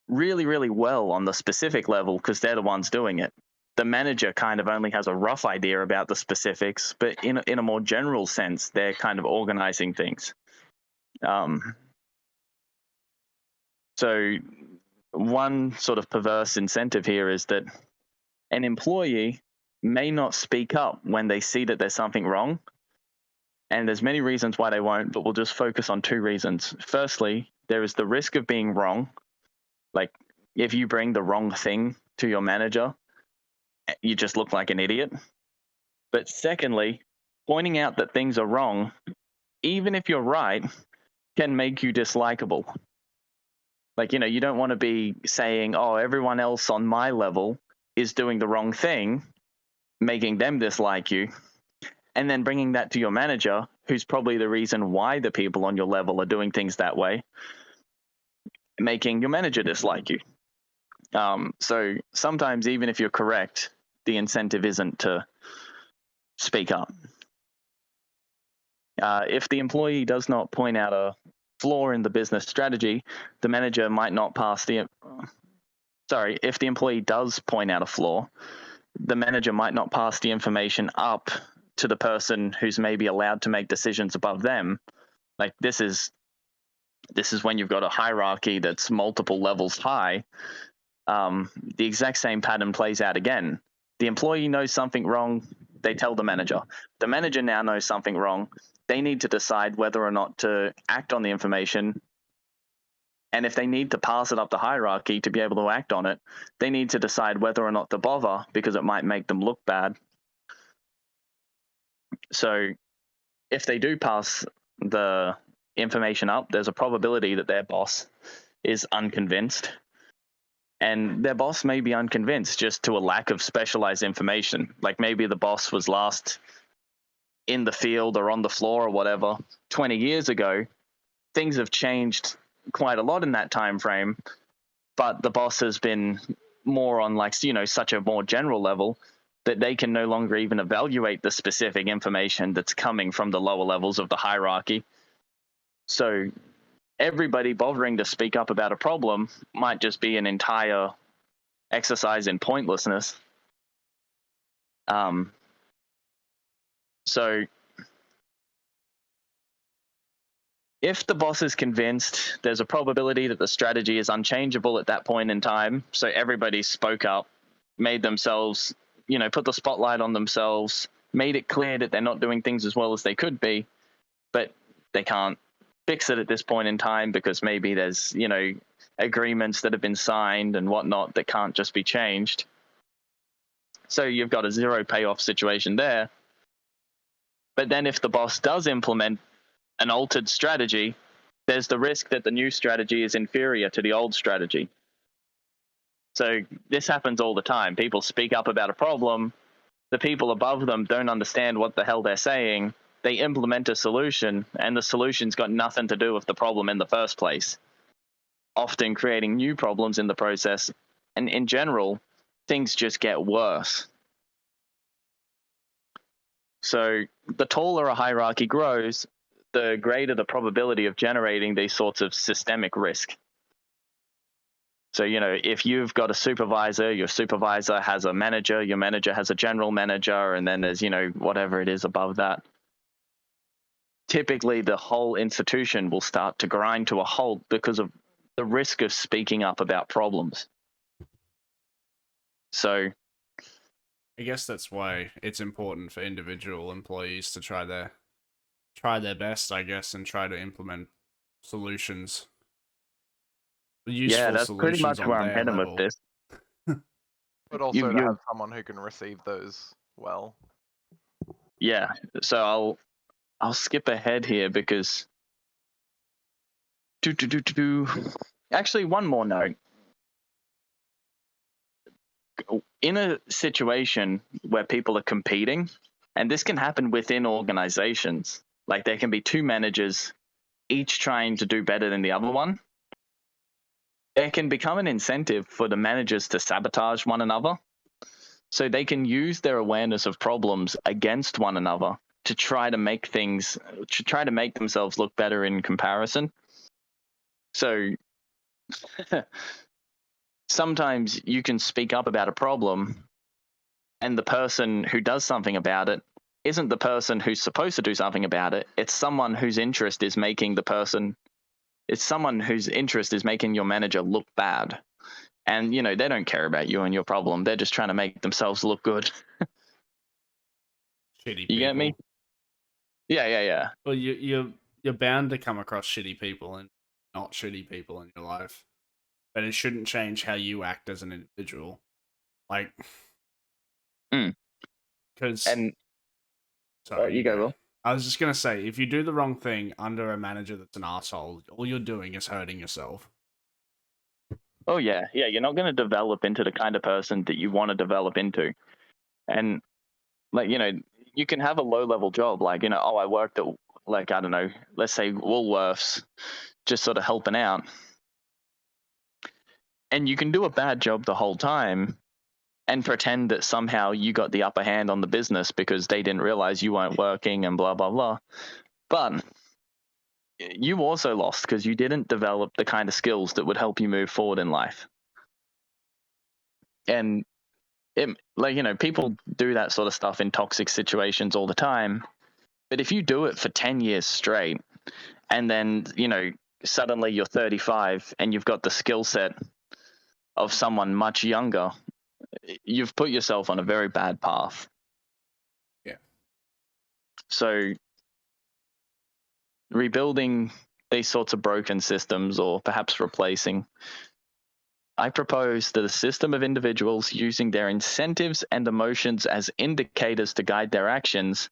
really, really well on the specific level because they're the ones doing it. The manager kind of only has a rough idea about the specifics, but in a more general sense, they're kind of organizing things. So one sort of perverse incentive here is that an employee may not speak up when they see that there's something wrong. And there's many reasons why they won't, but we'll just focus on two reasons. Firstly, there is the risk of being wrong. Like, if you bring the wrong thing to your manager, you just look like an idiot. But secondly, pointing out that things are wrong, even if you're right, can make you dislikable. Like, you don't want to be saying, oh, everyone else on my level is doing the wrong thing, making them dislike you, and then bringing that to your manager, who's probably the reason why the people on your level are doing things that way, making your manager dislike you. So sometimes, even if you're correct, the incentive isn't to speak up. If the employee does not point out a flaw in the business strategy, the manager might not pass the. Sorry, if the employee does point out a flaw, the manager might not pass the information up to the person who's maybe allowed to make decisions above them. Like this is when you've got a hierarchy that's multiple levels high. The exact same pattern plays out again. The employee knows something wrong, they tell the manager. The manager now knows something wrong. They need to decide whether or not to act on the information. And if they need to pass it up the hierarchy to be able to act on it, they need to decide whether or not to bother because it might make them look bad. So if they do pass the information up, there's a probability that their boss is unconvinced. And their boss may be unconvinced just to a lack of specialized information. Like maybe the boss was last in the field or on the floor or whatever 20 years ago. Things have changed quite a lot in that time frame, but the boss has been more on like, such a more general level that they can no longer even evaluate the specific information that's coming from the lower levels of the hierarchy. So everybody bothering to speak up about a problem might just be an entire exercise in pointlessness. So if the boss is convinced, there's a probability that the strategy is unchangeable at that point in time. So everybody spoke up, made themselves, put the spotlight on themselves, made it clear that they're not doing things as well as they could be, but they can't fix it at this point in time because maybe there's, agreements that have been signed and whatnot that can't just be changed. So you've got a zero payoff situation there. But then if the boss does implement an altered strategy, there's the risk that the new strategy is inferior to the old strategy. So this happens all the time. People speak up about a problem. The people above them don't understand what the hell they're saying. They implement a solution, and the solution's got nothing to do with the problem in the first place, often creating new problems in the process. And in general, things just get worse. So the taller a hierarchy grows, the greater the probability of generating these sorts of systemic risk. So, if you've got a supervisor, your supervisor has a manager, your manager has a general manager, and then there's, whatever it is above that. Typically, the whole institution will start to grind to a halt because of the risk of speaking up about problems. So I guess that's why it's important for individual employees to try their best, I guess, and try to implement solutions. yeah, that's pretty much where I'm heading with this. But also to have someone who can receive those well. Yeah, so I'll skip ahead here because actually one more note. In a situation where people are competing, and this can happen within organizations, like there can be two managers each trying to do better than the other one, there can become an incentive for the managers to sabotage one another. So they can use their awareness of problems against one another to try to make themselves look better in comparison. So sometimes you can speak up about a problem and the person who does something about it isn't the person who's supposed to do something about it. It's someone whose interest is making your manager look bad. And, they don't care about you and your problem. They're just trying to make themselves look good. Shitty You people. get me? Yeah. Well, you're bound to come across shitty people and not shitty people in your life. But it shouldn't change how you act as an individual. Like, because Sorry, You go, Will. I was just gonna say, if you do the wrong thing under a manager that's an asshole, all you're doing is hurting yourself. Oh yeah, you're not going to develop into the kind of person that you want to develop into. And like, you can have a low level job, like, oh, I worked at, like, I don't know, let's say Woolworths, just sort of helping out. And you can do a bad job the whole time and pretend that somehow you got the upper hand on the business because they didn't realize you weren't working and blah, blah, blah. But you also lost because you didn't develop the kind of skills that would help you move forward in life. And people do that sort of stuff in toxic situations all the time. But if you do it for 10 years straight, and then, suddenly you're 35 and you've got the skill set of someone much younger, you've put yourself on a very bad path. Yeah. So rebuilding these sorts of broken systems, or perhaps replacing, I propose that a system of individuals using their incentives and emotions as indicators to guide their actions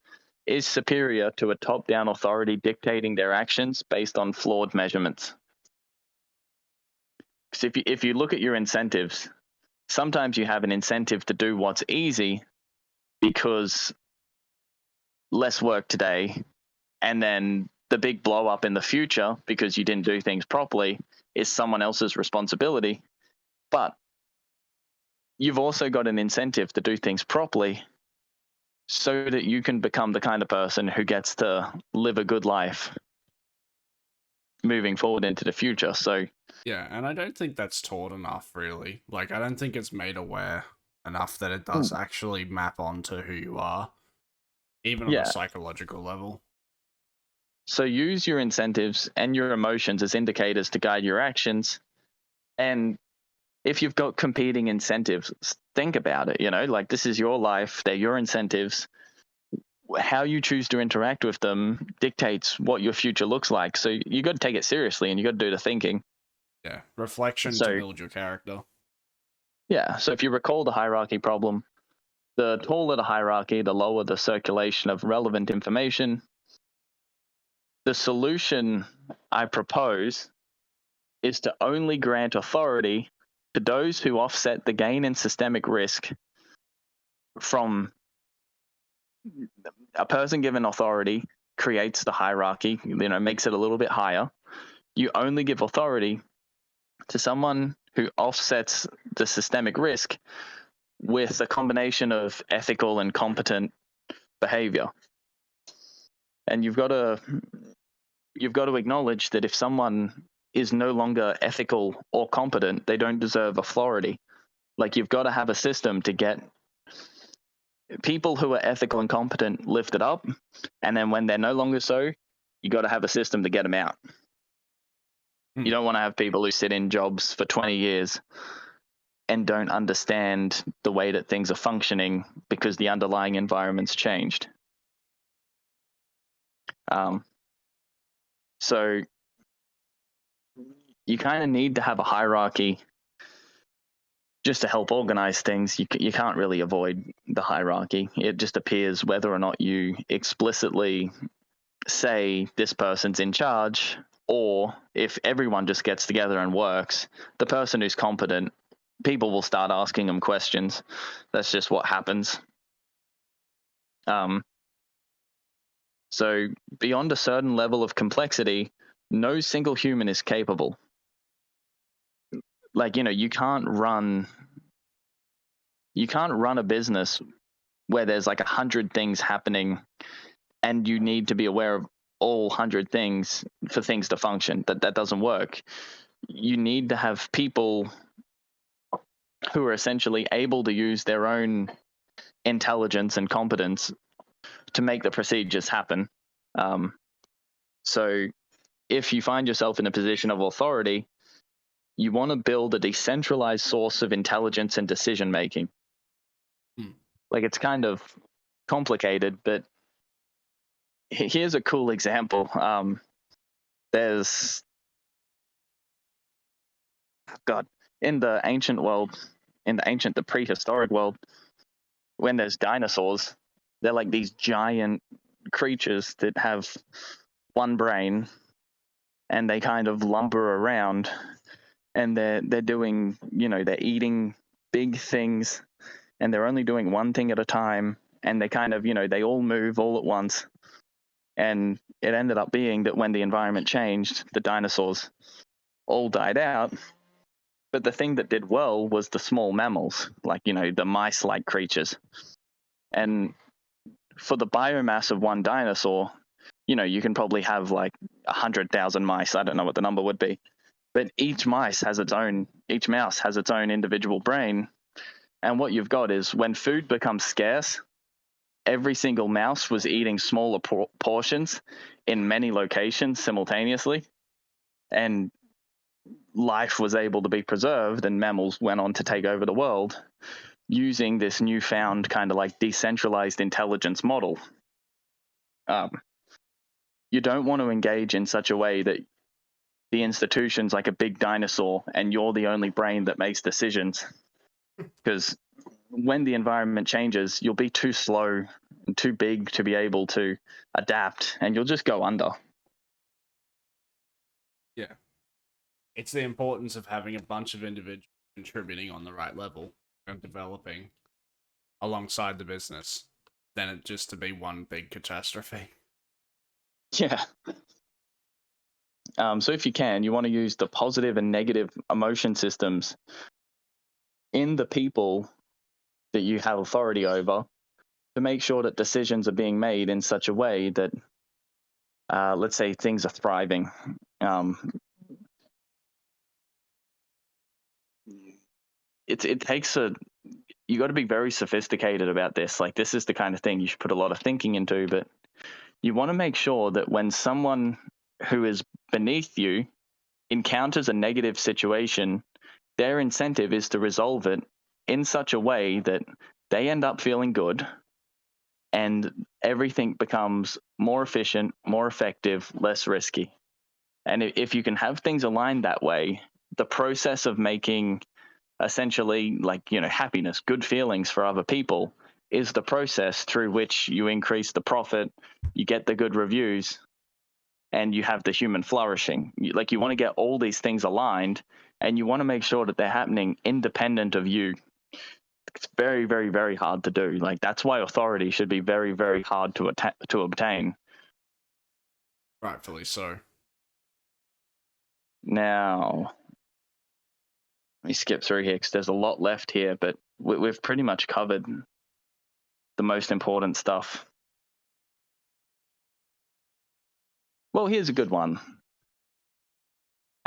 is superior to a top-down authority dictating their actions based on flawed measurements. Because if you look at your incentives, sometimes you have an incentive to do what's easy because less work today, and then the big blow up in the future because you didn't do things properly is someone else's responsibility. But you've also got an incentive to do things properly so that you can become the kind of person who gets to live a good life moving forward into the future. So yeah, and I don't think that's taught enough, really. Like, I don't think it's made aware enough that it does actually map onto who you are, even on a psychological level. So use your incentives and your emotions as indicators to guide your actions. And if you've got competing incentives, think about it, like, this is your life, they're your incentives. How you choose to interact with them dictates what your future looks like. So you got to take it seriously and you got to do the thinking. Yeah, reflection to build your character. Yeah, so if you recall the hierarchy problem, the taller the hierarchy, the lower the circulation of relevant information. The solution I propose is to only grant authority to those who offset the gain in systemic risk from a person given authority creates the hierarchy, makes it a little bit higher. You only give authority to someone who offsets the systemic risk with a combination of ethical and competent behavior. And you've got to acknowledge that if someone is no longer ethical or competent, they don't deserve authority. Like, you've got to have a system to get people who are ethical and competent lifted up, and then when they're no longer so, you got to have a system to get them out. You don't want to have people who sit in jobs for 20 years and don't understand the way that things are functioning because the underlying environment's changed. So you kind of need to have a hierarchy just to help organize things. You can't really avoid the hierarchy. It just appears whether or not you explicitly say this person's in charge, or if everyone just gets together and works, the person who's competent, people will start asking them questions. That's just what happens. So beyond a certain level of complexity, no single human is capable. Like, you can't run a business where there's like 100 things happening and you need to be aware of all 100 things for things to function. That doesn't work. You need to have people who are essentially able to use their own intelligence and competence to make the procedures happen. So if you find yourself in a position of authority, you want to build a decentralized source of intelligence and decision making. Like, it's kind of complicated, but here's a cool example. There's, in the ancient world, the prehistoric world, when there's dinosaurs, They're like these giant creatures that have one brain, and they kind of lumber around, and they're doing, they're eating big things, and they're only doing one thing at a time, and they kind of, they all move all at once. And it ended up being that when the environment changed, the dinosaurs all died out. But the thing that did well was the small mammals, like, the mice-like creatures. And for the biomass of one dinosaur, you can probably have like 100,000 mice. I don't know what the number would be, but each mouse has its own individual brain. And what you've got is when food becomes scarce, every single mouse was eating smaller portions in many locations simultaneously, and life was able to be preserved, and mammals went on to take over the world using this newfound kind of like decentralized intelligence model. You don't want to engage in such a way that the institution's like a big dinosaur and you're the only brain that makes decisions, because when the environment changes, you'll be too slow and too big to be able to adapt, and you'll just go under. Yeah. It's the importance of having a bunch of individuals contributing on the right level and developing alongside the business than it just to be one big catastrophe. Yeah. So if you can, you want to use the positive and negative emotion systems in the people that you have authority over to make sure that decisions are being made in such a way that, let's say, things are thriving. It takes you got to be very sophisticated about this. Like, this is the kind of thing you should put a lot of thinking into, but you want to make sure that when someone who is beneath you encounters a negative situation, their incentive is to resolve it in such a way that they end up feeling good and everything becomes more efficient, more effective, less risky. And if you can have things aligned that way, the process of making essentially like, happiness, good feelings for other people is the process through which you increase the profit, you get the good reviews, and you have the human flourishing. Like, you want to get all these things aligned, and you want to make sure that they're happening independent of you. It's very, very, very hard to do. Like, that's why authority should be very, very hard to obtain. Rightfully so. Now, let me skip through here because there's a lot left here, but we've pretty much covered the most important stuff. Well, here's a good one.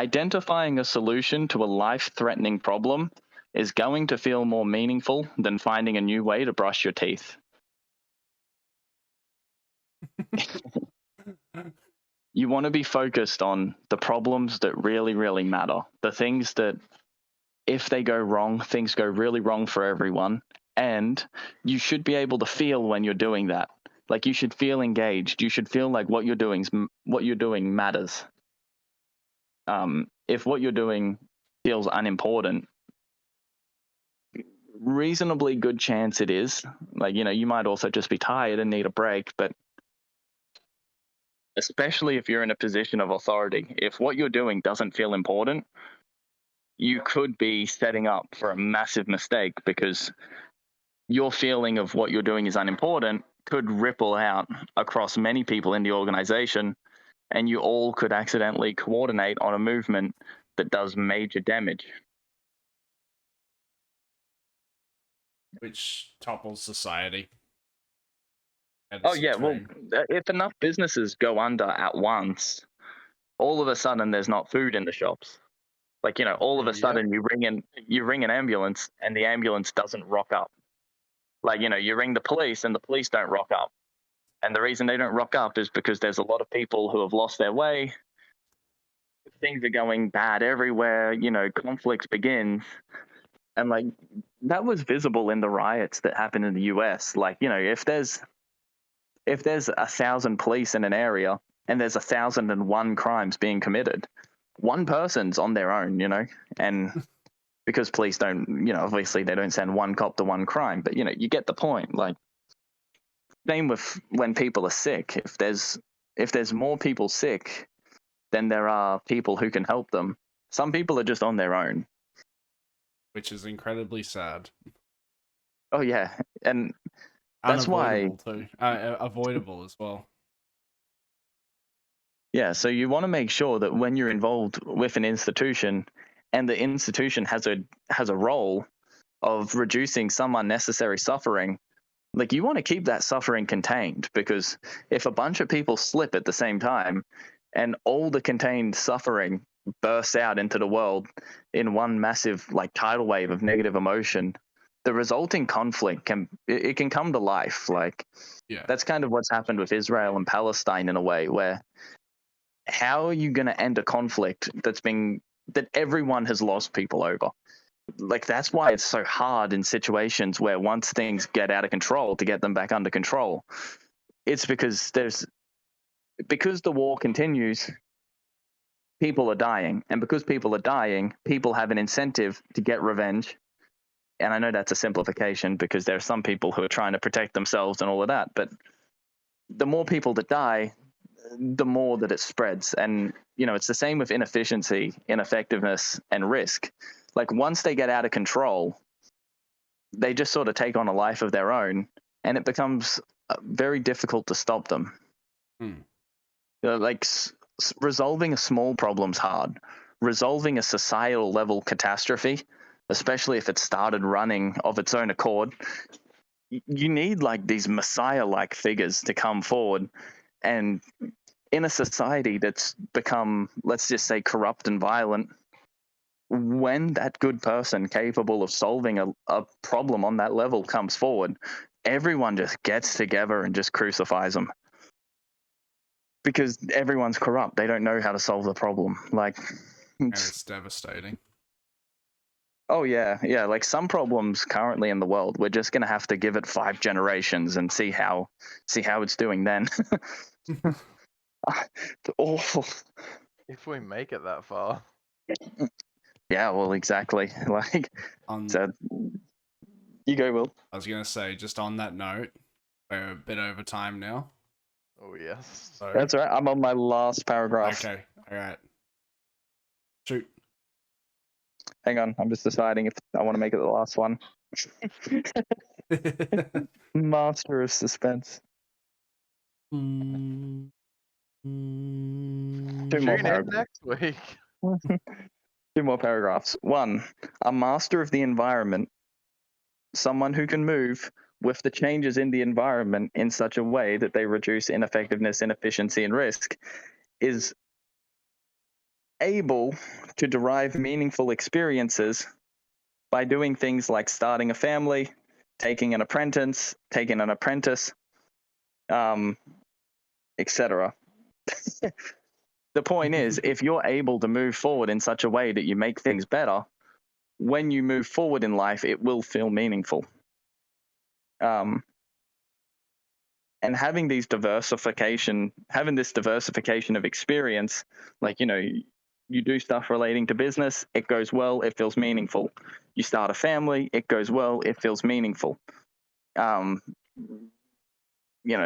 Identifying a solution to a life-threatening problem is going to feel more meaningful than finding a new way to brush your teeth. You want to be focused on the problems that really, really matter. The things that, if they go wrong, things go really wrong for everyone. And you should be able to feel when you're doing that. Like, you should feel engaged. You should feel like what you're doing matters. If what you're doing feels unimportant, reasonably good chance it is. Like, you might also just be tired and need a break, but especially if you're in a position of authority, if what you're doing doesn't feel important, you could be setting up for a massive mistake, because your feeling of what you're doing is unimportant could ripple out across many people in the organization, and you all could accidentally coordinate on a movement that does major damage. Which topples society. Oh, yeah. Well, if enough businesses go under at once, all of a sudden there's not food in the shops. Like, all of a sudden you ring an ambulance and the ambulance doesn't rock up. Like, you ring the police and the police don't rock up. And the reason they don't rock up is because there's a lot of people who have lost their way. Things are going bad everywhere. Conflicts begin. And, like, that was visible in the riots that happened in the US. Like, if there's 1,000 police in an area and there's 1,001 crimes being committed, one person's on their own, and because police don't, obviously they don't send one cop to one crime, but you get the point. Like, same with when people are sick. If there's more people sick than there are people who can help them, some people are just on their own. which is incredibly sad. Oh yeah, and that's why. Unavoidable too. Avoidable as well. Yeah, so you want to make sure that when you're involved with an institution, and the institution has a role of reducing some unnecessary suffering, like you want to keep that suffering contained, because if a bunch of people slip at the same time and all the contained suffering bursts out into the world in one massive like tidal wave of negative emotion, the resulting conflict can come to life. Like Yeah. that's kind of what's happened with Israel and Palestine in a way, where how are you going to end a conflict that everyone has lost people over? Like that's why it's so hard in situations where once things get out of control to get them back under control. It's because the war continues, people are dying, and because people are dying, people have an incentive to get revenge. And I know that's a simplification because there are some people who are trying to protect themselves and all of that, but the more people that die, the more that it spreads. And it's the same with inefficiency, ineffectiveness, and risk. Like once they get out of control, they just sort of take on a life of their own, and it becomes very difficult to stop them. Like resolving a small problem's hard. Resolving a societal level catastrophe, especially if it started running of its own accord, you need like these messiah-like figures to come forward. And in a society that's become, let's just say, corrupt and violent, when that good person capable of solving a problem on that level comes forward, everyone just gets together and just crucifies them. Because everyone's corrupt. They don't know how to solve the problem. Like, And it's devastating. Oh yeah. Like some problems currently in the world, we're just gonna have to give it 5 generations and see how it's doing then. It's awful. If we make it that far. Yeah, well, exactly. Like, so you go, Will. I was gonna say, just on that note, we're a bit over time now. Oh yes. So That's right. I'm on my last paragraph. okay, all right. Shoot. Hang on, I'm just deciding if I want to make it the last one. Master of suspense. 2 more Tune in paragraphs. next week. 2 more paragraphs. 1, a master of the environment, someone who can move with the changes in the environment in such a way that they reduce ineffectiveness, inefficiency, and risk, is able to derive meaningful experiences by doing things like starting a family, taking an apprentice, etc. The point is, if you're able to move forward in such a way that you make things better, when you move forward in life, it will feel meaningful. And having this diversification of experience, like, you do stuff relating to business, it goes well, it feels meaningful. You start a family, it goes well, it feels meaningful.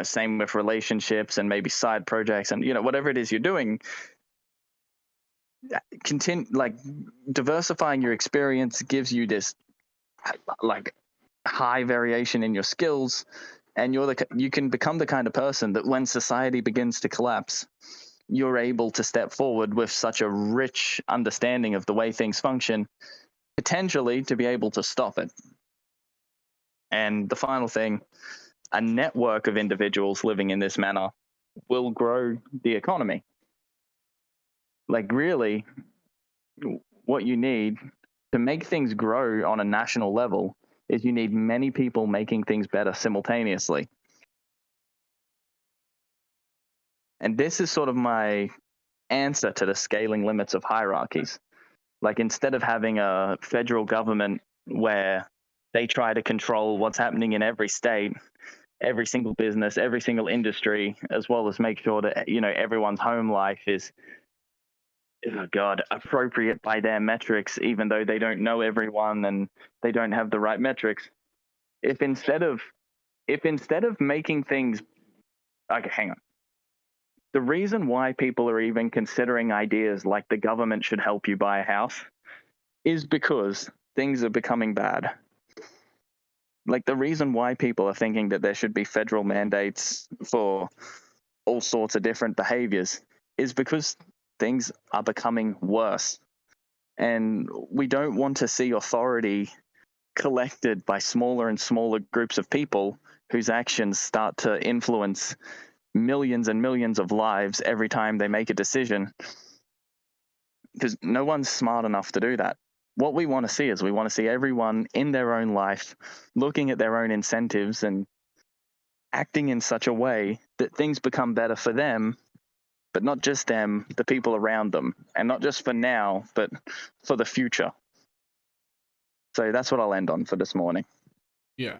Same with relationships and maybe side projects and, whatever it is you're doing, diversifying your experience gives you this like high variation in your skills, and you can become the kind of person that when society begins to collapse, you're able to step forward with such a rich understanding of the way things function, potentially to be able to stop it. And the final thing, a network of individuals living in this manner will grow the economy. Like really, what you need to make things grow on a national level is you need many people making things better simultaneously. And this is sort of my answer to the scaling limits of hierarchies. Like instead of having a federal government where they try to control what's happening in every state, every single business, every single industry, as well as make sure that everyone's home life is appropriate by their metrics, even though they don't know everyone and they don't have the right metrics. If instead of if instead of making things, okay, hang on. The reason why people are even considering ideas like the government should help you buy a house is because things are becoming bad. Like, the reason why people are thinking that there should be federal mandates for all sorts of different behaviors is because things are becoming worse. And we don't want to see authority collected by smaller and smaller groups of people whose actions start to influence millions and millions of lives every time they make a decision, because no one's smart enough to do that. What we want to see is we want to see everyone in their own life looking at their own incentives and acting in such a way that things become better for them, but not just them, the people around them, and not just for now, but for the future. So that's what I'll end on for this morning. Yeah.